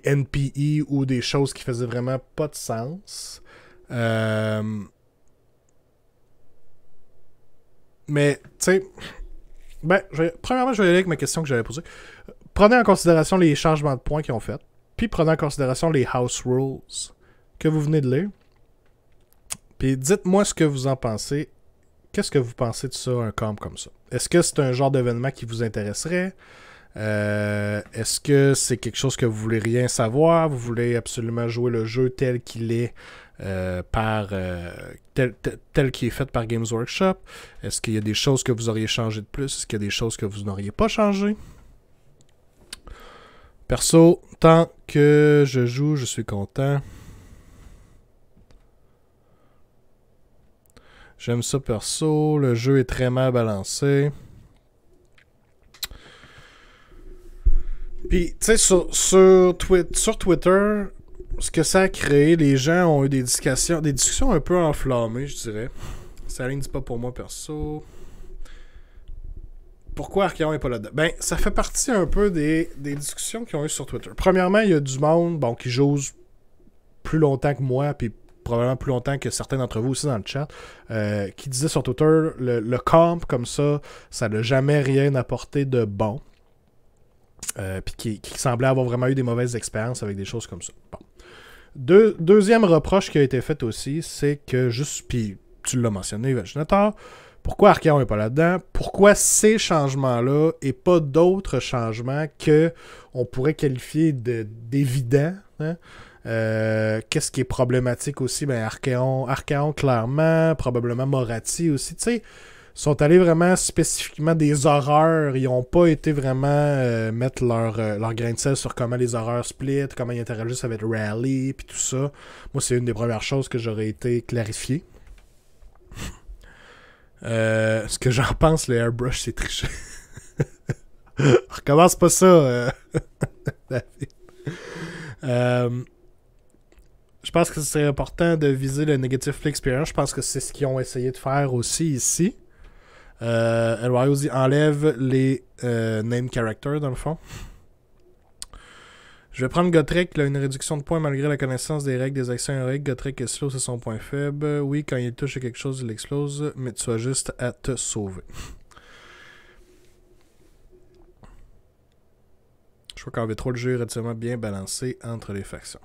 NPE ou des choses qui faisaient vraiment pas de sens. Mais, tu sais, premièrement, je vais y aller avec ma question que j'avais posée. Prenez en considération les changements de points qu'ils ont fait, puis prenez en considération les House Rules que vous venez de lire. Puis dites-moi ce que vous en pensez. Qu'est-ce que vous pensez de ça, un camp comme ça? Est-ce que c'est un genre d'événement qui vous intéresserait? Est-ce que c'est quelque chose que vous voulez rien savoir? Vous voulez absolument jouer le jeu tel qu'il est tel qu'il est fait par Games Workshop? Est-ce qu'il y a des choses que vous auriez changé de plus? Est-ce qu'il y a des choses que vous n'auriez pas changé? Perso, tant que je joue, je suis content. J'aime ça perso. Le jeu est très mal balancé. Puis, tu sais, sur Twitter, ce que ça a créé, les gens ont eu des discussions un peu enflammées, je dirais. Ça ne dit pas pour moi perso. Pourquoi Archaon n'est pas là-dedans? Ben, ça fait partie un peu des discussions qu'ils ont eues sur Twitter. Premièrement, il y a du monde qui joue plus longtemps que moi, puis probablement plus longtemps que certains d'entre vous aussi dans le chat, qui disaient sur Twitter, le camp comme ça n'a jamais rien apporté de bon. Puis qui semblait avoir vraiment eu des mauvaises expériences avec des choses comme ça. Bon. Deuxième reproche qui a été fait aussi, c'est que puis tu l'as mentionné, Vaginator, pourquoi Archaon n'est pas là-dedans? Pourquoi ces changements-là et pas d'autres changements que on pourrait qualifier d'évidents? Hein? Qu'est-ce qui est problématique aussi? Ben Archaon clairement, probablement Moratti aussi, tu sais. Sont allés vraiment spécifiquement des horreurs. Ils n'ont pas été vraiment mettre leur grain de sel sur comment les horreurs split, comment ils interagissent avec Rally, puis tout ça. Moi, c'est une des premières choses que j'aurais été clarifié. Ce que j'en pense, le airbrush, c'est triché. Recommence pas ça, David. Je pense que c'est important de viser le negative play experience. Je pense que c'est ce qu'ils ont essayé de faire aussi ici. Elwario dit enlève les name characters dans le fond. Je vais prendre Gotrek, il a une réduction de points malgré la connaissance des règles des actions héroïques. Gotrek est slow, c'est son point faible. Oui, quand il touche à quelque chose, il explose, mais tu as juste à te sauver. Je crois qu'en V3, le jeu est relativement bien balancé entre les factions.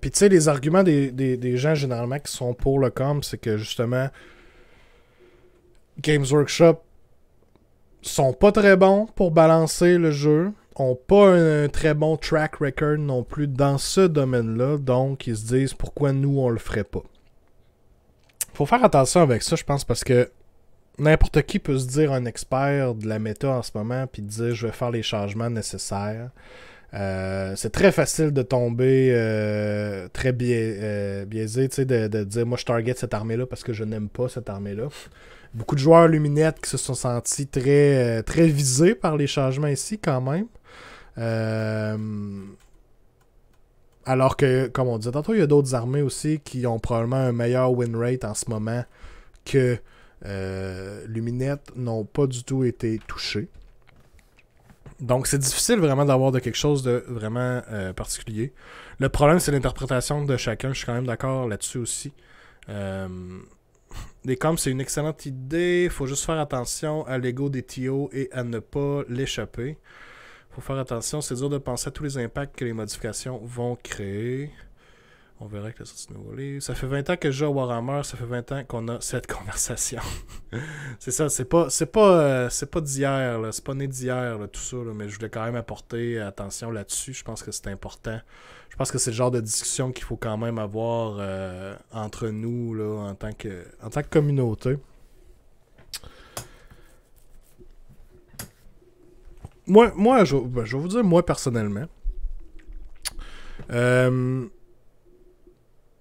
Puis tu sais, les arguments des gens généralement qui sont pour le comp, c'est que justement, Games Workshop sont pas très bons pour balancer le jeu, ont pas un très bon track record non plus dans ce domaine-là, donc ils se disent pourquoi nous on le ferait pas. Faut faire attention avec ça, je pense, parce que n'importe qui peut se dire un expert de la méta en ce moment puis dire je vais faire les changements nécessaires. C'est très facile de tomber très biaisé, tu sais, de dire moi je target cette armée-là parce que je n'aime pas cette armée-là. Beaucoup de joueurs luminettes qui se sont sentis très, très visés par les changements ici quand même. Alors que, comme on disait tantôt, il y a d'autres armées aussi qui ont probablement un meilleur win rate en ce moment que luminettes n'ont pas du tout été touchées. Donc c'est difficile vraiment d'avoir de quelque chose de vraiment particulier. Le problème c'est l'interprétation de chacun, je suis quand même d'accord là-dessus aussi. Les comps c'est une excellente idée, faut juste faire attention à l'ego des TO et à ne pas l'échapper. Faut faire attention, c'est dur de penser à tous les impacts que les modifications vont créer. On verra avec la sortie de nouveau livre. Ça fait 20 ans que je joue à Warhammer, ça fait 20 ans qu'on a cette conversation. C'est ça, c'est pas d'hier, là, c'est pas né d'hier, là, tout ça, là, mais je voulais quand même apporter attention là-dessus. Je pense que c'est important. Je pense que c'est le genre de discussion qu'il faut quand même avoir entre nous là, en tant que communauté. Moi je vais vous dire, moi personnellement,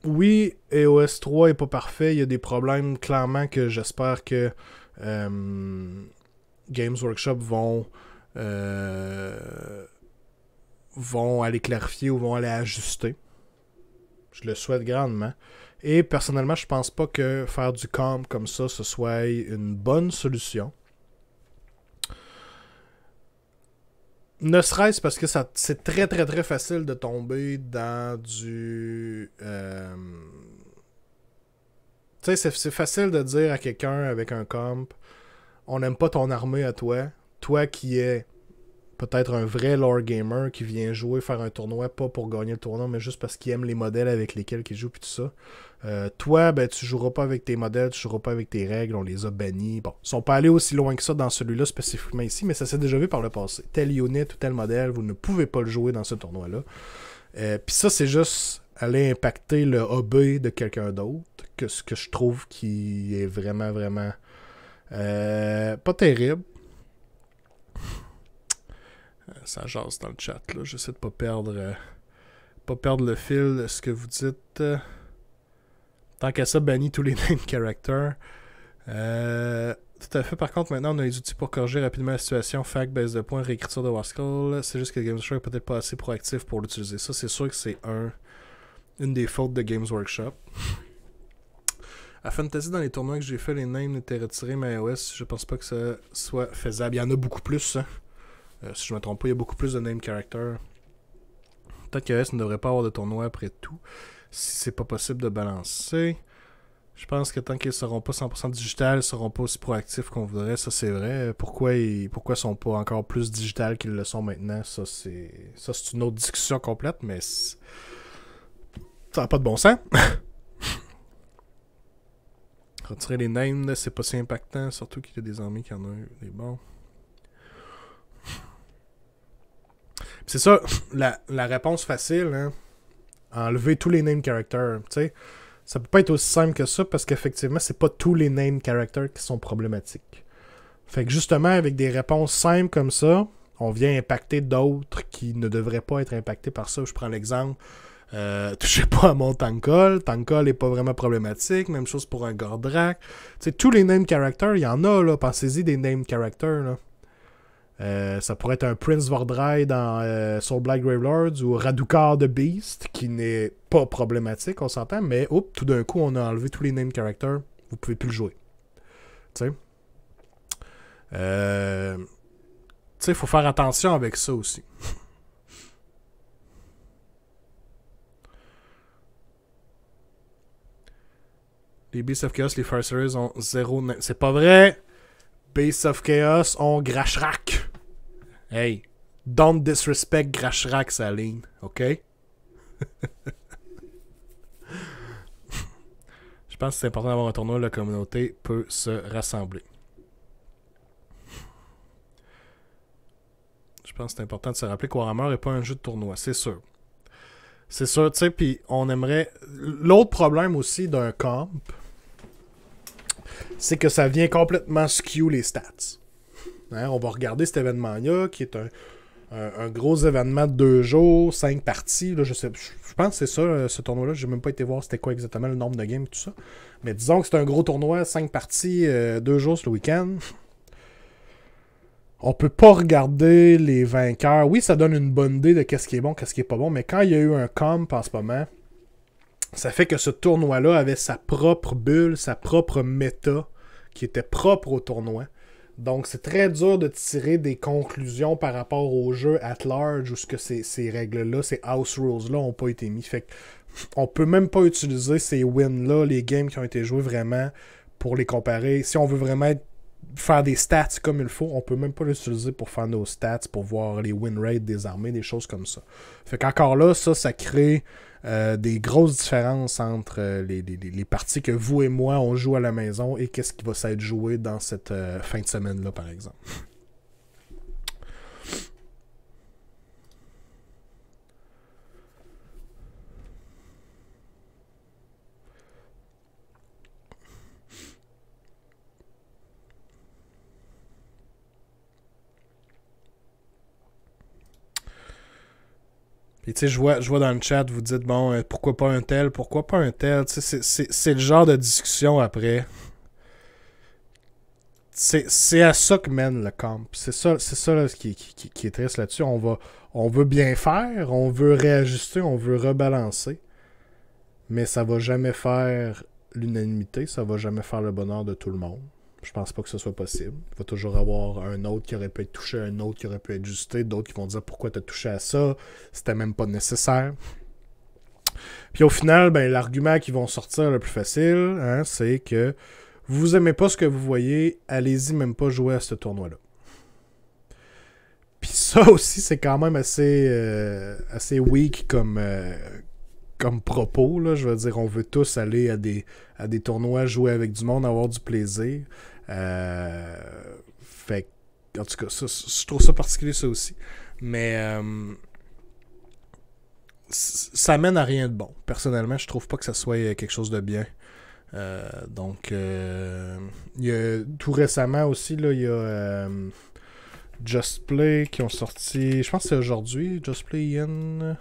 oui, EOS 3 est pas parfait. Il y a des problèmes clairement que j'espère que Games Workshop vont aller clarifier ou vont aller ajuster. Je le souhaite grandement. Et personnellement, je pense pas que faire du comp comme ça, ce soit une bonne solution. Ne serait-ce parce que c'est très très très facile de tomber dans du... Tu sais, c'est facile de dire à quelqu'un avec un comp, on n'aime pas ton armée à toi. Toi qui es peut-être un vrai lore gamer qui vient jouer, faire un tournoi, pas pour gagner le tournoi, mais juste parce qu'il aime les modèles avec lesquels il joue, puis tout ça. Toi, ben, tu joueras pas avec tes modèles, tu joueras pas avec tes règles, on les a bannis. Bon, ils sont pas allés aussi loin que ça dans celui-là spécifiquement ici, mais ça s'est déjà vu par le passé. Tel unit ou tel modèle, vous ne pouvez pas le jouer dans ce tournoi-là. Puis ça, c'est juste aller impacter le hobby de quelqu'un d'autre, que ce que je trouve qui est vraiment, vraiment pas terrible. Ça jase dans le chat, là. J'essaie de pas perdre le fil de ce que vous dites. Tant qu'à ça, bannis tous les name characters. Tout à fait. Par contre, maintenant, on a les outils pour corriger rapidement la situation. Fac, baisse de points, réécriture de Warskull. C'est juste que Games Workshop est peut-être pas assez proactif pour l'utiliser. Ça, c'est sûr que c'est une des fautes de Games Workshop. À Fantasy, dans les tournois que j'ai fait, les names étaient retirés, mais iOS, je pense pas que ça soit faisable. Il y en a beaucoup plus, hein. Si je me trompe pas, il y a beaucoup plus de name characters. Peut-être qu'iOS ne devrait pas avoir de tournoi après tout. Si c'est pas possible de balancer. Je pense que tant qu'ils ne seront pas 100% digital, ils ne seront pas aussi proactifs qu'on voudrait. Ça, c'est vrai. Pourquoi ils sont pas encore plus digital qu'ils le sont maintenant? Ça, c'est une autre discussion complète, mais ça n'a pas de bon sens. Retirer les names, c'est pas si impactant, surtout qu'il y a des armées qui en ont des bons. C'est ça, la réponse facile, hein? Enlever tous les name characters, tu sais. Ça peut pas être aussi simple que ça parce qu'effectivement, c'est pas tous les name characters qui sont problématiques. Fait que justement, avec des réponses simples comme ça, on vient impacter d'autres qui ne devraient pas être impactés par ça. Je prends l'exemple, touchez pas à mon Tankol. Tankol est pas vraiment problématique. Même chose pour un Gordrak. Tu sais, tous les name characters, il y en a, là. Pensez-y des name characters, là. Ça pourrait être un Prince Vordrai dans Soul Black Gravelords ou Radukar the Beast qui n'est pas problématique, on s'entend, mais tout d'un coup on a enlevé tous les name characters, vous pouvez plus le jouer. Tu sais? Tu sais, il faut faire attention avec ça aussi. Les Beasts of Chaos, les Farseers ont 0... C'est pas vrai! Beasts of Chaos ont Grashrak. Hey, don't disrespect Grashrak, sa ligne, ok? Je pense que c'est important d'avoir un tournoi où la communauté peut se rassembler. Je pense que c'est important de se rappeler que Warhammer n'est pas un jeu de tournoi, c'est sûr. C'est sûr, tu sais, puis on aimerait... L'autre problème aussi d'un camp, c'est que ça vient complètement skew les stats. Hein, on va regarder cet événement-là, qui est un gros événement de 2 jours, 5 parties. Là, je pense que c'est ça, ce tournoi-là. J'ai même pas été voir c'était quoi exactement le nombre de games et tout ça. Mais disons que c'est un gros tournoi, 5 parties, 2 jours sur le week-end. On peut pas regarder les vainqueurs. Oui, ça donne une bonne idée de qu'est-ce qui est bon, qu'est-ce qui est pas bon. Mais quand il y a eu un comp en ce moment, ça fait que ce tournoi-là avait sa propre bulle, sa propre méta, qui était propre au tournoi. Donc, c'est très dur de tirer des conclusions par rapport au jeu at large où ces règles-là, ces house rules-là n'ont pas été mis. Fait que on peut même pas utiliser ces wins-là, les games qui ont été joués vraiment, pour les comparer. Si on veut vraiment faire des stats comme il faut, on peut même pas l'utiliser pour faire nos stats, pour voir les win rates des armées, des choses comme ça. Fait qu'encore là, ça crée des grosses différences entre les parties que vous et moi on joue à la maison et qu'est-ce qui va s'être joué dans cette fin de semaine-là, par exemple. Puis tu sais, je vois dans le chat, vous dites, bon, pourquoi pas un tel, pourquoi pas un tel. Tu sais, c'est le genre de discussion après. C'est à ça que mène le camp. C'est ça là, qui est triste là-dessus. On veut bien faire, on veut réajuster, on veut rebalancer. Mais ça va jamais faire l'unanimité, ça va jamais faire le bonheur de tout le monde. Je pense pas que ce soit possible. Il va toujours avoir un autre qui aurait pu être touché, un autre qui aurait pu être ajusté, d'autres qui vont dire pourquoi tu as touché à ça, c'était même pas nécessaire. Puis au final, ben, l'argument qui vont sortir le plus facile, hein, c'est que vous aimez pas ce que vous voyez, allez-y même pas jouer à ce tournoi-là. Puis ça aussi, c'est quand même assez weak comme propos, là. Je veux dire, on veut tous aller à des tournois, jouer avec du monde, avoir du plaisir. Fait en tout cas, je trouve ça particulier, ça aussi. Mais ça mène à rien de bon. Personnellement, je trouve pas que ça soit quelque chose de bien. Donc, il y a, tout récemment aussi, là, il y a Just Play qui ont sorti, je pense que c'est aujourd'hui, Just Play Ian,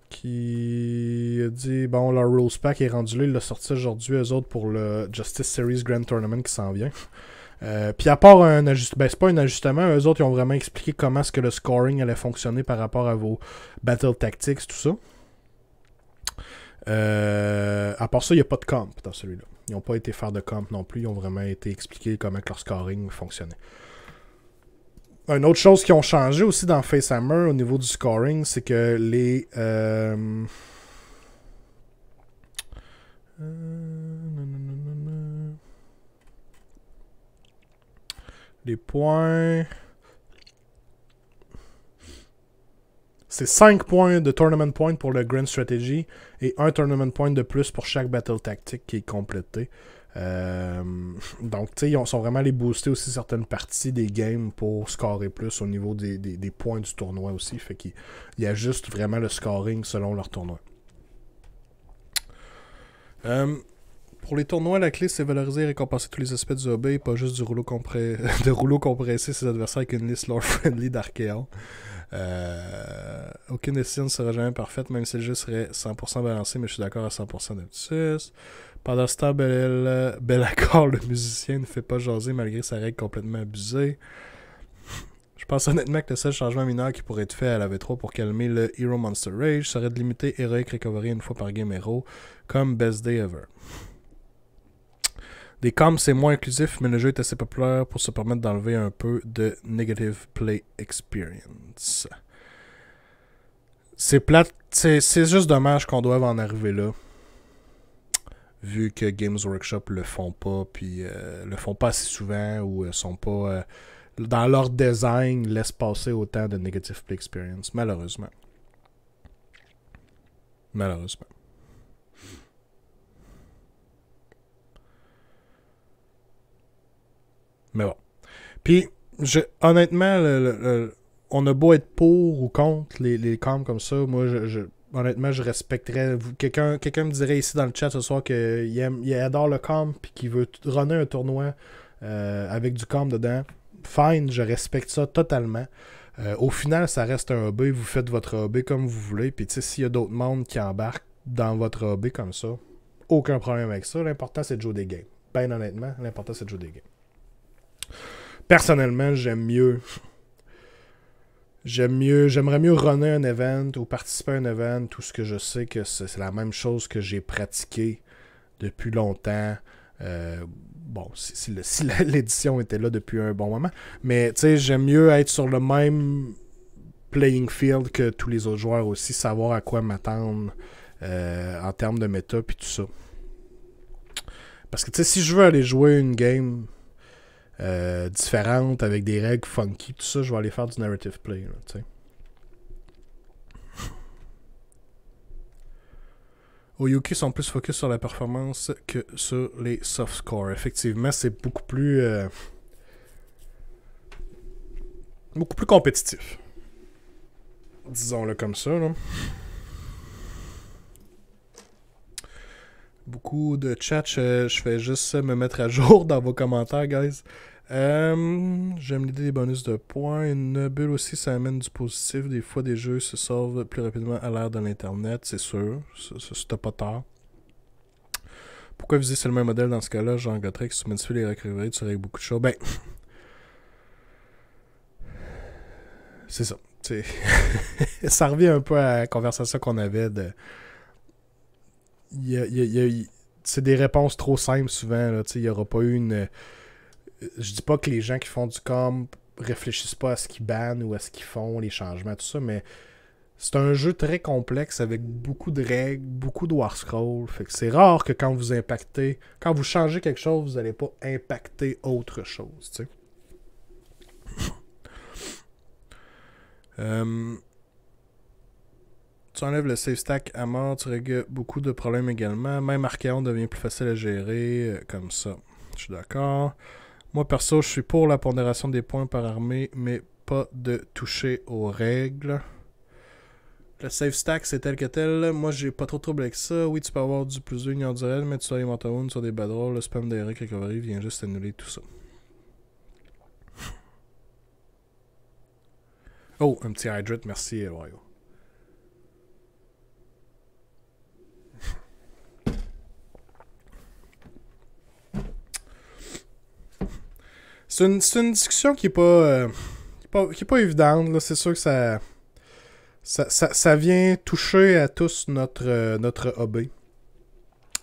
qui a dit, bon, leur Rules Pack est rendu là, il l'a sorti aujourd'hui, eux autres, pour le Justice Series Grand Tournament qui s'en vient. Puis à part un ajustement, ben c'est pas un ajustement, eux autres ils ont vraiment expliqué comment est-ce que le scoring allait fonctionner par rapport à vos battle tactics, tout ça. À part ça, il n'y a pas de comp dans celui-là. Ils n'ont pas été faire de comp non plus, ils ont vraiment été expliqués comment que leur scoring fonctionnait. Une autre chose qui ont changé aussi dans Facehammer au niveau du scoring, c'est que les points... C'est 5 points de Tournament Point pour le Grand Strategy et 1 Tournament Point de plus pour chaque Battle Tactique qui est complété. Donc, tu sais, ils sont vraiment allés booster aussi certaines parties des games pour scorer plus au niveau des points du tournoi aussi. Fait qu'il y a juste vraiment le scoring selon leur tournoi. Pour les tournois, la clé, c'est valoriser et récompenser tous les aspects du hobby, pas juste du rouleau de rouleau compressé ses adversaires avec une liste lore-friendly d'Archéon. Aucune décision ne sera jamais parfaite, même si le jeu serait 100% balancé, mais je suis d'accord à 100% d'Aptus. Pendant ce temps, Bellacore, le musicien, ne fait pas jaser malgré sa règle complètement abusée. Je pense honnêtement que le seul changement mineur qui pourrait être fait à la V3 pour calmer le Hero Monster Rage serait de limiter Heroic Recovery une fois par game Hero, comme Best Day Ever. Des comms, c'est moins inclusif, mais le jeu est assez populaire pour se permettre d'enlever un peu de negative play experience. C'est plate, c'est juste dommage qu'on doive en arriver là. Vu que Games Workshop le font pas, puis le font pas assez souvent, ou sont pas... dans leur design, laissent passer autant de negative play experience, malheureusement. Malheureusement. Mais bon. Puis, honnêtement, on a beau être pour ou contre les comms comme ça, moi, honnêtement, je respecterais... Quelqu'un me dirait ici dans le chat ce soir qu'il adore le comm puis qu'il veut runner un tournoi avec du comm dedans. Fine, je respecte ça totalement. Au final, ça reste un hobby. Vous faites votre hobby comme vous voulez. Puis, tu sais, s'il y a d'autres mondes qui embarquent dans votre hobby comme ça, aucun problème avec ça. L'important, c'est de jouer des games. Ben honnêtement, l'important, c'est de jouer des games. Personnellement, j'aimerais mieux runner un event ou participer à un event, tout ce que je sais que c'est la même chose que j'ai pratiqué depuis longtemps. Bon, si l'édition était là depuis un bon moment. Mais tu sais, j'aime mieux être sur le même playing field que tous les autres joueurs aussi, savoir à quoi m'attendre en termes de méta et tout ça. Parce que tu sais, si je veux aller jouer une game différente avec des règles funky, tout ça, je vais aller faire du narrative play. Tu sais. Oyuki sont plus focus sur la performance que sur les soft scores. Effectivement, c'est beaucoup plus compétitif. Disons-le comme ça. Là. Beaucoup de chat, je fais juste me mettre à jour dans vos commentaires, guys. J'aime l'idée des bonus de points. Une bulle aussi, ça amène du positif. Des fois, des jeux se sauvent plus rapidement à l'ère de l'Internet, c'est sûr. C'est pas tard. Pourquoi viser seulement un modèle dans ce cas-là? Jean Gotrek, si tu modifies les recoveries, tu règles beaucoup de choses. Ben, c'est ça. Ça revient un peu à la conversation qu'on avait de... C'est des réponses trop simples souvent. Il n'y aura pas eu une... Je dis pas que les gens qui font du comp réfléchissent pas à ce qu'ils bannent ou à ce qu'ils font, les changements, tout ça, mais c'est un jeu très complexe avec beaucoup de règles, beaucoup de war scroll. Fait que c'est rare que quand vous changez quelque chose, vous n'allez pas impacter autre chose, tu sais. Tu enlèves le save stack à mort, tu règles beaucoup de problèmes également. Même Archaon devient plus facile à gérer, comme ça. Je suis d'accord. Moi, perso, je suis pour la pondération des points par armée, mais pas de toucher aux règles. Le save stack, c'est tel que tel. Moi, j'ai pas trop de trouble avec ça. Oui, tu peux avoir du plus 2 ignore du raid, mais tu dois inventer wound sur des bad rolls. Le spam d'Eric Recovery vient juste annuler tout ça. Oh, un petit hydrate, merci, Wario. C'est une discussion qui est pas évidente. C'est sûr que ça vient toucher à tous notre hobby.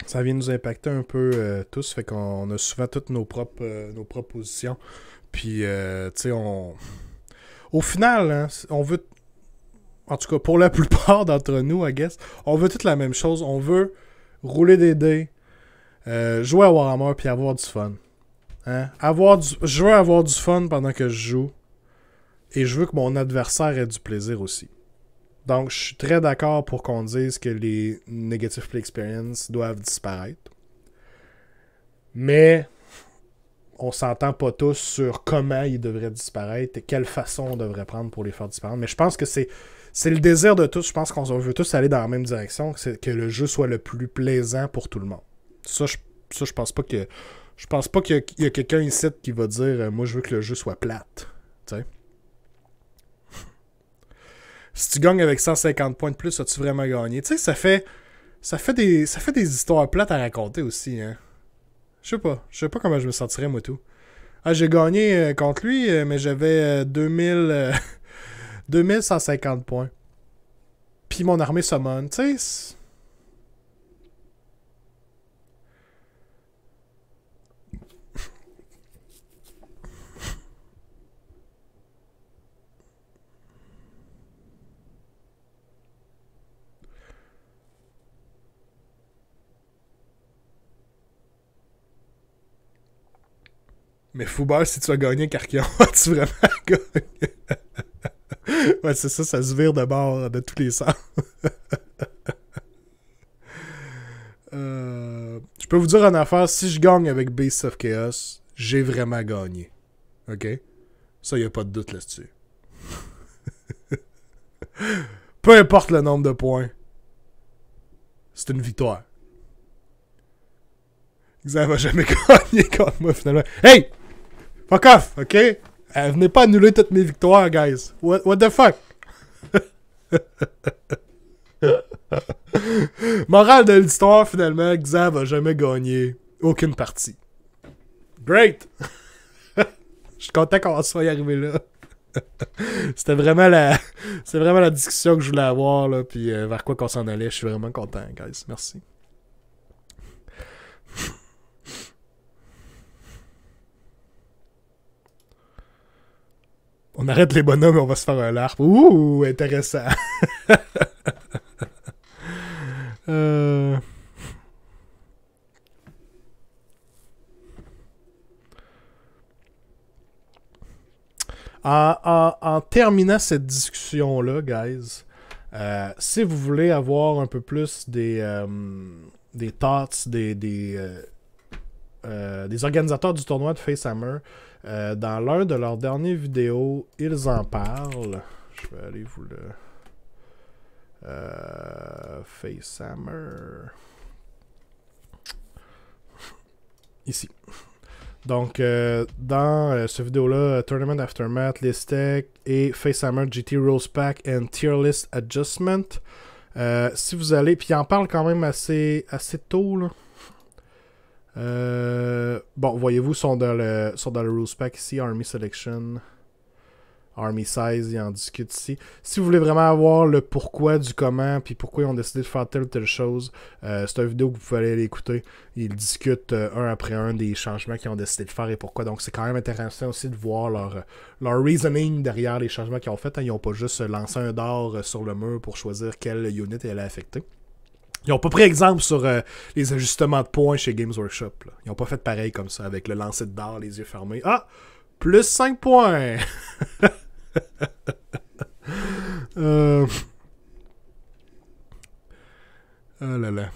Ça vient nous impacter un peu tous. Fait qu'on a souvent toutes nos propres positions. Puis, tu sais, au final, hein, on veut... En tout cas, pour la plupart d'entre nous, I guess, on veut toute la même chose. On veut rouler des dés, jouer à Warhammer, puis avoir du fun. Hein? Je veux avoir du fun pendant que je joue. Et je veux que mon adversaire ait du plaisir aussi. Donc, je suis très d'accord pour qu'on dise que les negative play experience doivent disparaître. Mais on s'entend pas tous sur comment ils devraient disparaître et quelle façon on devrait prendre pour les faire disparaître. Mais je pense que c'est le désir de tous. Je pense qu'on veut tous aller dans la même direction, que le jeu soit le plus plaisant pour tout le monde. Ça, je pense pas que... Je pense pas qu'il y a quelqu'un ici qui va dire moi je veux que le jeu soit plate. T'sais. Si tu gagnes avec 150 points de plus, as-tu vraiment gagné? Tu sais, ça fait des histoires plates à raconter aussi, hein. Je sais pas comment je me sentirais, moi, tout. Ah, j'ai gagné contre lui, mais j'avais 2150 points. Puis mon armée summon, tu sais... Mais Fouber, si tu as gagné Carquillon, as-tu vraiment gagné? Ouais, c'est ça, ça se vire de bord de tous les sens. Je peux vous dire en affaire, si je gagne avec Beasts of Chaos, j'ai vraiment gagné. OK? Ça, y a pas de doute là-dessus. Peu importe le nombre de points, c'est une victoire. Xav va jamais gagné contre moi, finalement. Hey! Fuck off, OK? Venez pas annuler toutes mes victoires, guys. What the fuck? Morale de l'histoire, finalement, Xav a jamais gagné aucune partie. Great! Je suis content qu'on soit arrivé là. C'était vraiment la discussion que je voulais avoir, là, puis vers quoi qu'on s'en allait. Je suis vraiment content, guys. Merci. On arrête les bonhommes et on va se faire un LARP. Ouh, intéressant. En terminant cette discussion-là, guys, si vous voulez avoir un peu plus des thoughts des organisateurs du tournoi de Facehammer, dans l'un de leurs dernières vidéos, ils en parlent. Je vais aller vous le... Facehammer... Ici. Donc, dans cette vidéo-là, Tournament Aftermath, List Tech et Facehammer GT Rules Pack and Tier List Adjustment. Si vous allez... Puis il en parle quand même assez tôt, là. Bon, voyez-vous, sont dans le Rules Pack ici, Army Selection, Army Size, ils en discutent ici. Si vous voulez vraiment avoir le pourquoi du comment, puis pourquoi ils ont décidé de faire telle ou telle chose, c'est une vidéo que vous pouvez aller écouter. Ils discutent un après un des changements qu'ils ont décidé de faire et pourquoi. Donc c'est quand même intéressant aussi de voir leur reasoning derrière les changements qu'ils ont fait. Hein. Ils n'ont pas juste lancé un dard sur le mur pour choisir quelle unit elle allait affecter. Ils n'ont pas pris exemple sur les ajustements de points chez Games Workshop. Là. Ils n'ont pas fait pareil comme ça, avec le lancer de dard, les yeux fermés. Ah! Plus 5 points! Oh là là.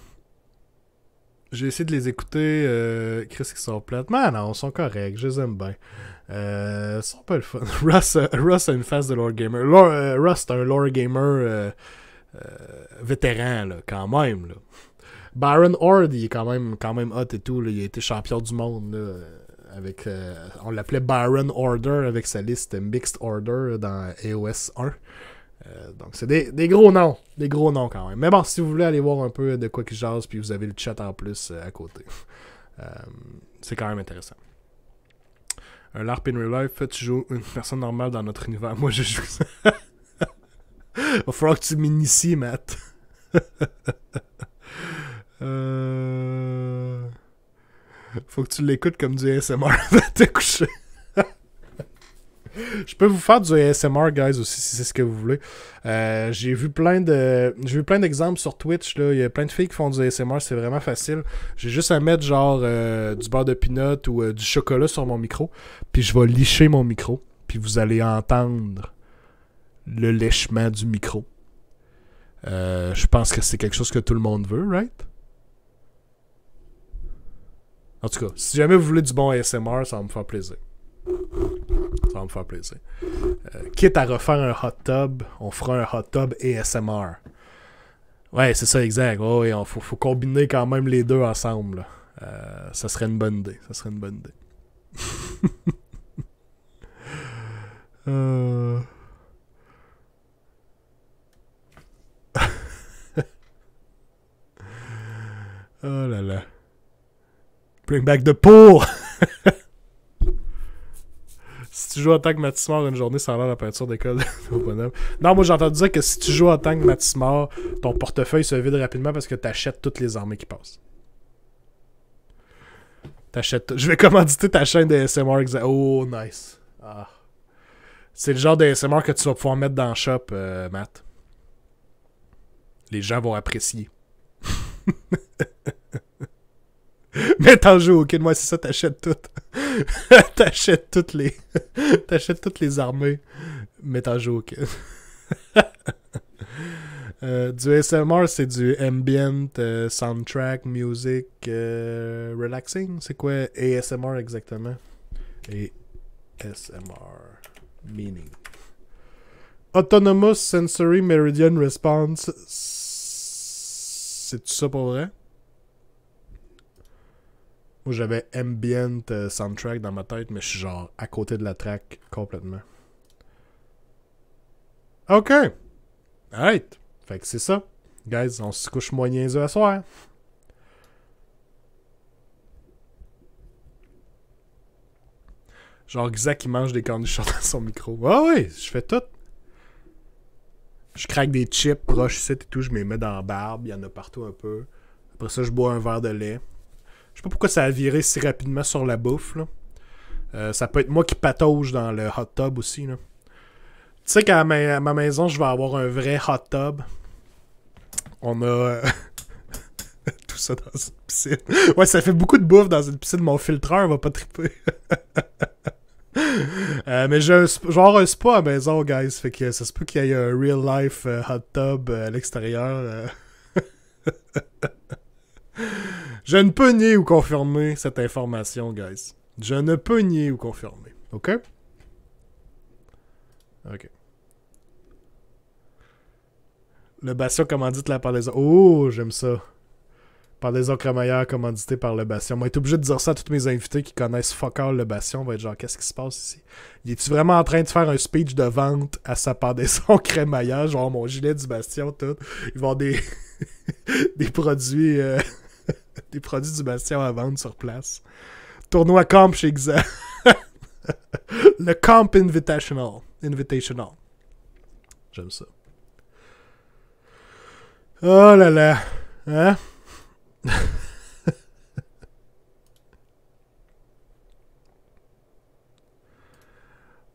J'ai essayé de les écouter. Chris, ils sont plates. Mais non, ils sont corrects. Je les aime bien. Ils sont pas le fun. Russ a une face de lore gamer. Russ, c'est un lore gamer... vétéran, là, quand même. Là. Baron Horde, il est quand même hot et tout. Là. Il a été champion du monde. Là, avec, on l'appelait Baron Order avec sa liste Mixed Order dans AOS 1. Donc, c'est des gros noms. Des gros noms quand même. Mais bon, si vous voulez aller voir un peu de quoi qu'ils jasent, puis vous avez le chat en plus à côté. C'est quand même intéressant. Un LARP in real life, tu joues une personne normale dans notre univers. Moi, je joue ça. Il va falloir que tu m'inities, Matt. Faut que tu l'écoutes comme du ASMR avant de te coucher. Je peux vous faire du ASMR, guys, aussi, si c'est ce que vous voulez. J'ai vu plein d'exemples sur Twitch. Là. Il y a plein de filles qui font du ASMR, c'est vraiment facile. J'ai juste à mettre genre du beurre de peanut ou du chocolat sur mon micro. Puis je vais licher mon micro. Puis vous allez entendre le lèchement du micro. Je pense que c'est quelque chose que tout le monde veut, right? En tout cas, si jamais vous voulez du bon ASMR, ça va me faire plaisir. Ça va me faire plaisir. Quitte à refaire un hot tub, on fera un hot tub ASMR. Ouais, c'est ça, exact. Oh, ouais, faut combiner quand même les deux ensemble. Ça serait une bonne idée. Ça serait une bonne idée. Oh là là. Bring back the pool! Si tu joues en tant que Matismar une journée, ça a l'air la peinture d'école au bonhomme. Non, moi j'ai entendu dire que si tu joues en tant que Matismar, ton portefeuille se vide rapidement parce que tu achètes toutes les armées qui passent. T'achètes. Je vais commanditer ta chaîne de SMR. Oh, nice. Ah. C'est le genre de SMR que tu vas pouvoir mettre dans le shop, Matt. Les gens vont apprécier. Mais t'en joues, ok? Moi, c'est ça, t'achètes tout. T'achètes toutes les... T'achètes toutes les armées mettant joke. Du ASMR, c'est du ambient, soundtrack, music, relaxing. C'est quoi ASMR exactement? ASMR meaning. Autonomous Sensory Meridian Response. C'est tout ça pour vrai? Moi, j'avais ambient soundtrack dans ma tête, mais je suis genre à côté de la track complètement. OK. Alright. Fait que c'est ça. Guys, on se couche moins niaiseux à soir. Genre Xac qui mange des cornichons dans son micro. Ah oui, je fais tout. Je craque des chips, broche ici et tout, je me les mets dans la barbe, il y en a partout un peu. Après ça, je bois un verre de lait. Je sais pas pourquoi ça a viré si rapidement sur la bouffe, là. Ça peut être moi qui patauge dans le hot tub aussi, là. Tu sais qu'à ma maison, je vais avoir un vrai hot tub. On a tout ça dans une piscine. Ouais, ça fait beaucoup de bouffe dans une piscine. Mon filtreur va pas triper. Mais j'ai genre un spa à la maison, guys. Fait que ça se peut qu'il y ait un real life hot tub à l'extérieur. Je ne peux nier ou confirmer cette information, guys. Je ne peux nier ou confirmer. OK? OK. Le Bastion commandite la pendaison. Oh, j'aime ça. Pendaison crémaillère commandité par le Bastion. Moi, je suis obligé de dire ça à tous mes invités qui connaissent fuck all le Bastion. On va être genre, qu'est-ce qui se passe ici? Il est-tu vraiment en train de faire un speech de vente à sa pendaison crémaillère? Genre mon gilet du Bastion, tout. Ils vont avoir des produits des produits du Bastion à vendre sur place. Tournoi camp chez Xa. Le Camp Invitational. J'aime ça. Oh là là. Hein?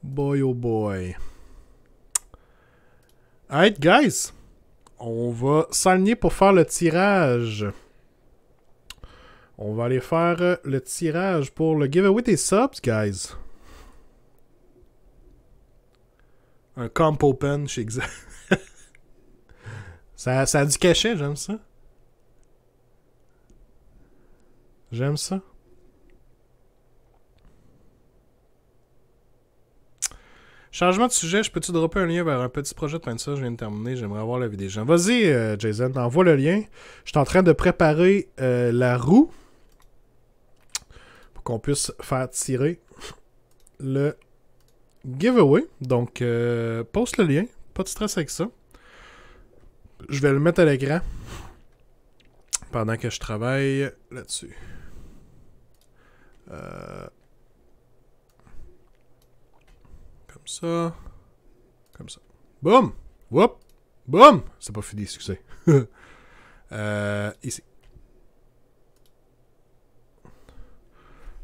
Boy oh boy. Alright guys. On va s'aligner pour faire le tirage. On va aller faire le tirage pour le giveaway des subs, guys. Un comp open chez Xa. ça a du cachet, j'aime ça. J'aime ça. Changement de sujet, je peux-tu dropper un lien vers un petit projet de peinture? Je viens de terminer, j'aimerais avoir la vie des gens. Vas-y, Jason, envoie le lien. Je suis en train de préparer la roue pour qu'on puisse faire tirer le giveaway. Donc, poste le lien. Pas de stress avec ça. Je vais le mettre à l'écran pendant que je travaille là-dessus. Comme ça. Comme ça. Boum! Whoop! Boum! C'est pas fini, succès. Ici.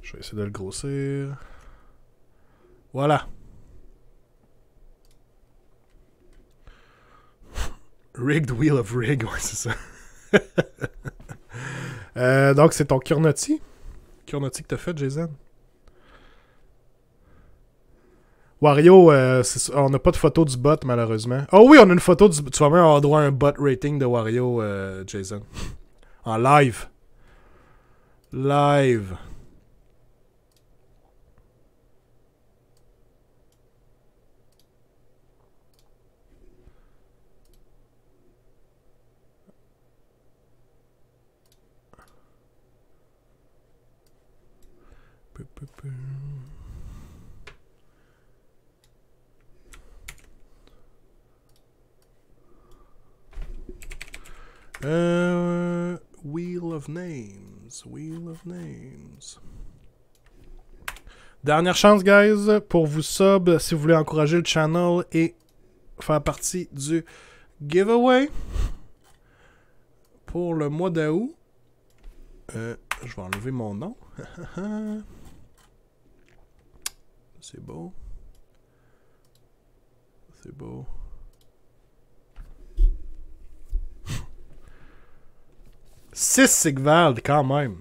Je vais essayer de le grossir. Voilà. Rigged Wheel of Rig, ouais, c'est ça. Donc, c'est ton Kurnoti. Kurnoti que t'as fait, Jason. Wario, on n'a pas de photo du bot, malheureusement. Oh oui, on a une photo du... Tu vas même avoir droit à un bot rating de Wario, Jason. En live. Live. Wheel of Names. Wheel of Names. Dernière chance, guys, pour vous sub si vous voulez encourager le channel et faire partie du giveaway pour le mois d'août. Je vais enlever mon nom. C'est beau. C'est beau. « 6 Sigvald, quand même.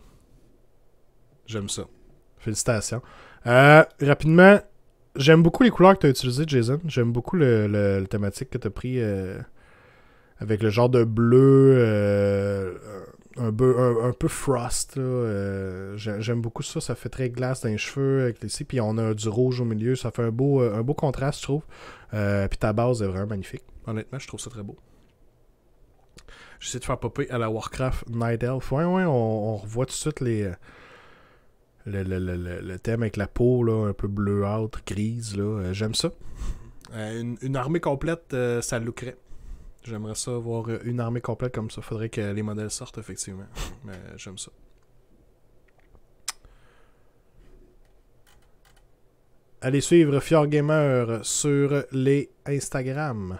J'aime ça. Félicitations. Rapidement, j'aime beaucoup les couleurs que tu as utilisées, Jason. J'aime beaucoup le thématique que tu as pris avec le genre de bleu un peu frost. J'aime beaucoup ça. Ça fait très glace dans les cheveux avec les puis on a du rouge au milieu. Ça fait un beau contraste, je trouve. Puis ta base est vraiment magnifique. Honnêtement, je trouve ça très beau. J'essaie de faire popper à la Warcraft Night Elf. Ouais, on revoit tout de suite le thème avec la peau là, un peu bleuâtre, grise. J'aime ça. Une armée complète, ça lookerait. J'aimerais ça voir une armée complète comme ça. Faudrait que les modèles sortent, effectivement. Mais j'aime ça. Allez suivre Fjord Gamer sur les Instagram.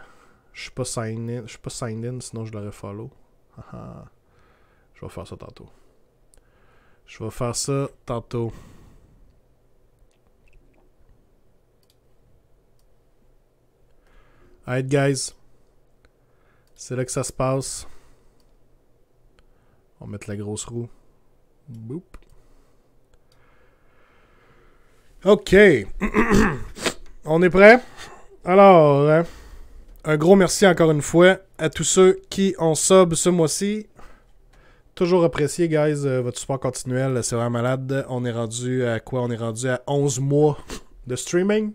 Je suis pas signed in, sinon je l'aurais follow. Je vais faire ça tantôt. Alright, guys. C'est là que ça se passe. On va mettre la grosse roue. Boop. OK. On est prêt? Alors, un gros merci encore une fois à tous ceux qui ont sub ce mois-ci. Toujours apprécié, guys, votre support continuel. C'est vraiment malade. On est rendu à quoi? On est rendu à 11 mois de streaming.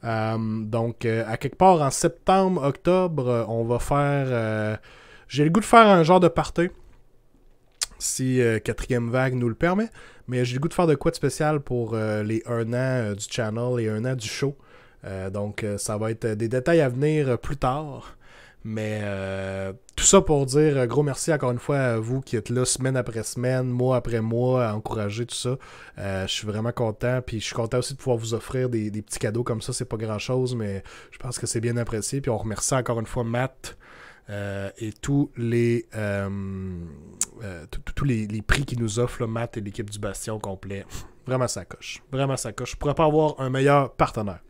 Donc, à quelque part en septembre, octobre, on va faire... j'ai le goût de faire un genre de party. Si quatrième vague nous le permet. Mais j'ai le goût de faire de quoi de spécial pour les 1 an du channel et 1 an du show. Donc, ça va être des détails à venir plus tard. Mais tout ça pour dire gros merci encore une fois à vous qui êtes là semaine après semaine, mois après mois, à encourager tout ça. Je suis vraiment content. Puis je suis content aussi de pouvoir vous offrir des petits cadeaux comme ça. C'est pas grand chose, mais je pense que c'est bien apprécié. Puis on remercie encore une fois Matt et tous les prix qu'il nous offre, là, Matt et l'équipe du Bastion complet. Vraiment ça coche. Vraiment ça coche. Je pourrais pas avoir un meilleur partenaire.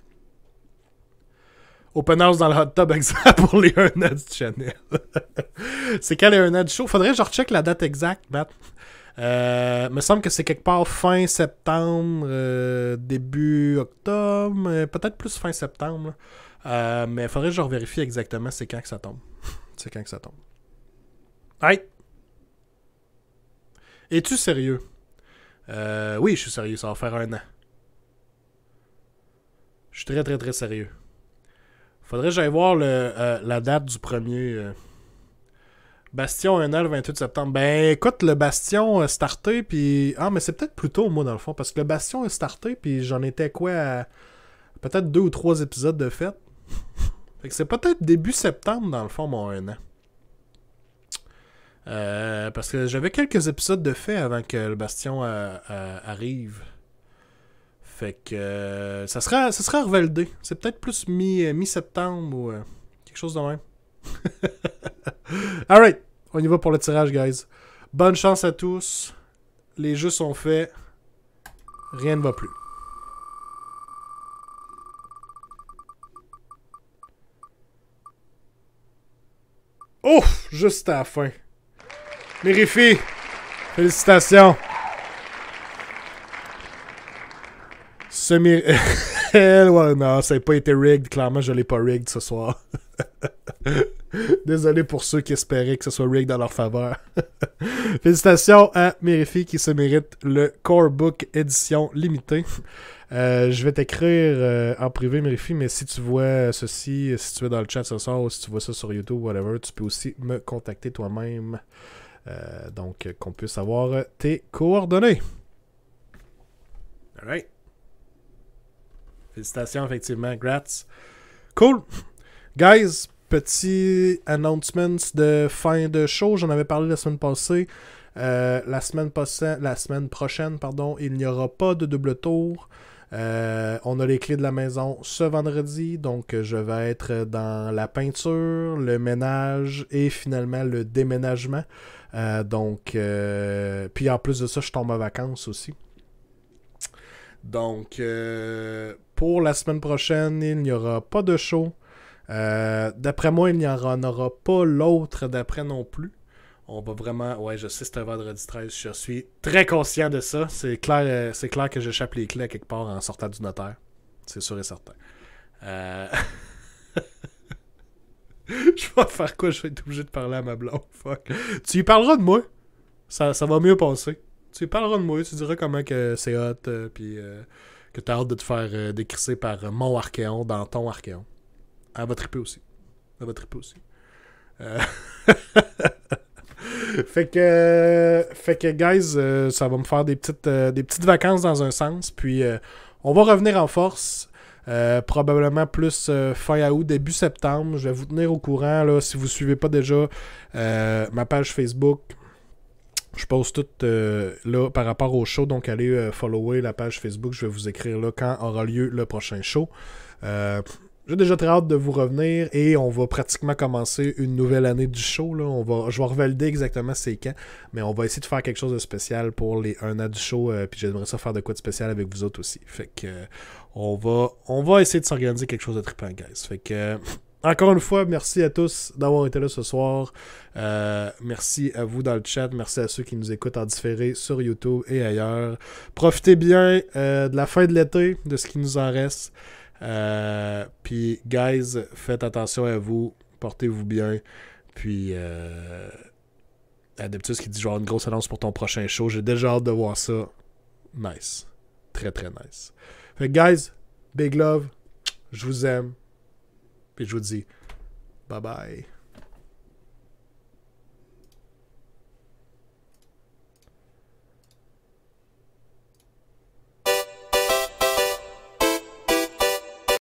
Open house dans le hot tub exact pour les 1 an du channel. C'est quand les 1 an du show? Faudrait que je recheck la date exacte, Matt. Me semble que c'est quelque part fin septembre, début octobre, peut-être plus fin septembre. Mais faudrait que je revérifie exactement c'est quand que ça tombe. C'est quand que ça tombe. Hey! Es-tu sérieux? Oui, je suis sérieux, ça va faire 1 an. Je suis très très très sérieux. Faudrait que j'aille voir la date du premier. Bastion 1 an le 28 septembre. Ben écoute, le Bastion a starté, puis... Ah, mais c'est peut-être plus tôt, moi, dans le fond, parce que le Bastion a starté, puis j'en étais quoi à... Peut-être 2 ou 3 épisodes de fête. Fait que c'est peut-être début septembre, dans le fond, mon 1 an. Parce que j'avais quelques épisodes de fait avant que le Bastion arrive. Fait que ça sera revalidé. C'est peut-être plus mi-septembre ou quelque chose de même. Alright, on y va pour le tirage, guys. Bonne chance à tous. Les jeux sont faits. Rien ne va plus. Ouf! Juste à la fin. Mérifi! Félicitations! Ouais, non, ça n'a pas été rigged. Clairement, je l'ai pas rigged ce soir. Désolé pour ceux qui espéraient que ce soit rigged dans leur faveur. Félicitations à Mérifi qui se mérite le Core Book édition limitée. Je vais t'écrire en privé, Mérifi, mais si tu vois ceci, si tu es dans le chat ce soir ou si tu vois ça sur YouTube, whatever, tu peux aussi me contacter toi-même. Donc, qu'on puisse avoir tes coordonnées. Alright. Félicitations, effectivement. Grats. Cool. Guys, petit announcement de fin de show. J'en avais parlé la semaine passée. La semaine prochaine, pardon, il n'y aura pas de double tour. On a les clés de la maison ce vendredi. Donc, je vais être dans la peinture, le ménage et finalement le déménagement. Puis en plus de ça, je tombe en vacances aussi. Donc, pour la semaine prochaine, il n'y aura pas de show. D'après moi, il n'y en aura pas l'autre d'après non plus. On va vraiment... Ouais, je sais, c'est un vendredi 13. Je suis très conscient de ça. C'est clair que j'échappe les clés à quelque part en sortant du notaire. C'est sûr et certain. Je vais faire quoi? Je vais être obligé de parler à ma blonde. Fuck. Tu lui parleras de moi. Ça va mieux passer. Tu lui parleras de moi. Tu diras comment que c'est hot. Puis que t'as hâte de te faire décrisser par mon Archéon dans ton Archéon. Elle va triper aussi. Elle va triper aussi. Euh, fait que guys, ça va me faire des petites vacances dans un sens. Puis on va revenir en force. Probablement plus fin août, début septembre. Je vais vous tenir au courant là, si vous ne suivez pas déjà ma page Facebook. Je poste tout là par rapport au show. Donc allez follower la page Facebook. Je vais vous écrire là quand aura lieu le prochain show. J'ai déjà très hâte de vous revenir et on va pratiquement commencer une nouvelle année du show. Là. Je vais revalider exactement c'est quand, mais on va essayer de faire quelque chose de spécial pour les 1 an du show. Puis j'aimerais ça faire de quoi de spécial avec vous autres aussi. Fait que on va essayer de s'organiser quelque chose de trippant, guys. Fait que encore une fois, merci à tous d'avoir été là ce soir. Merci à vous dans le chat. Merci à ceux qui nous écoutent en différé sur YouTube et ailleurs. Profitez bien de la fin de l'été, de ce qui nous en reste. Puis guys, faites attention à vous, portez-vous bien. Puis Adeptus qui dit genre une grosse annonce pour ton prochain show. J'ai déjà hâte de voir ça. Nice. Très très nice. Fait que guys, big love. Je vous aime. Puis je vous dis bye bye.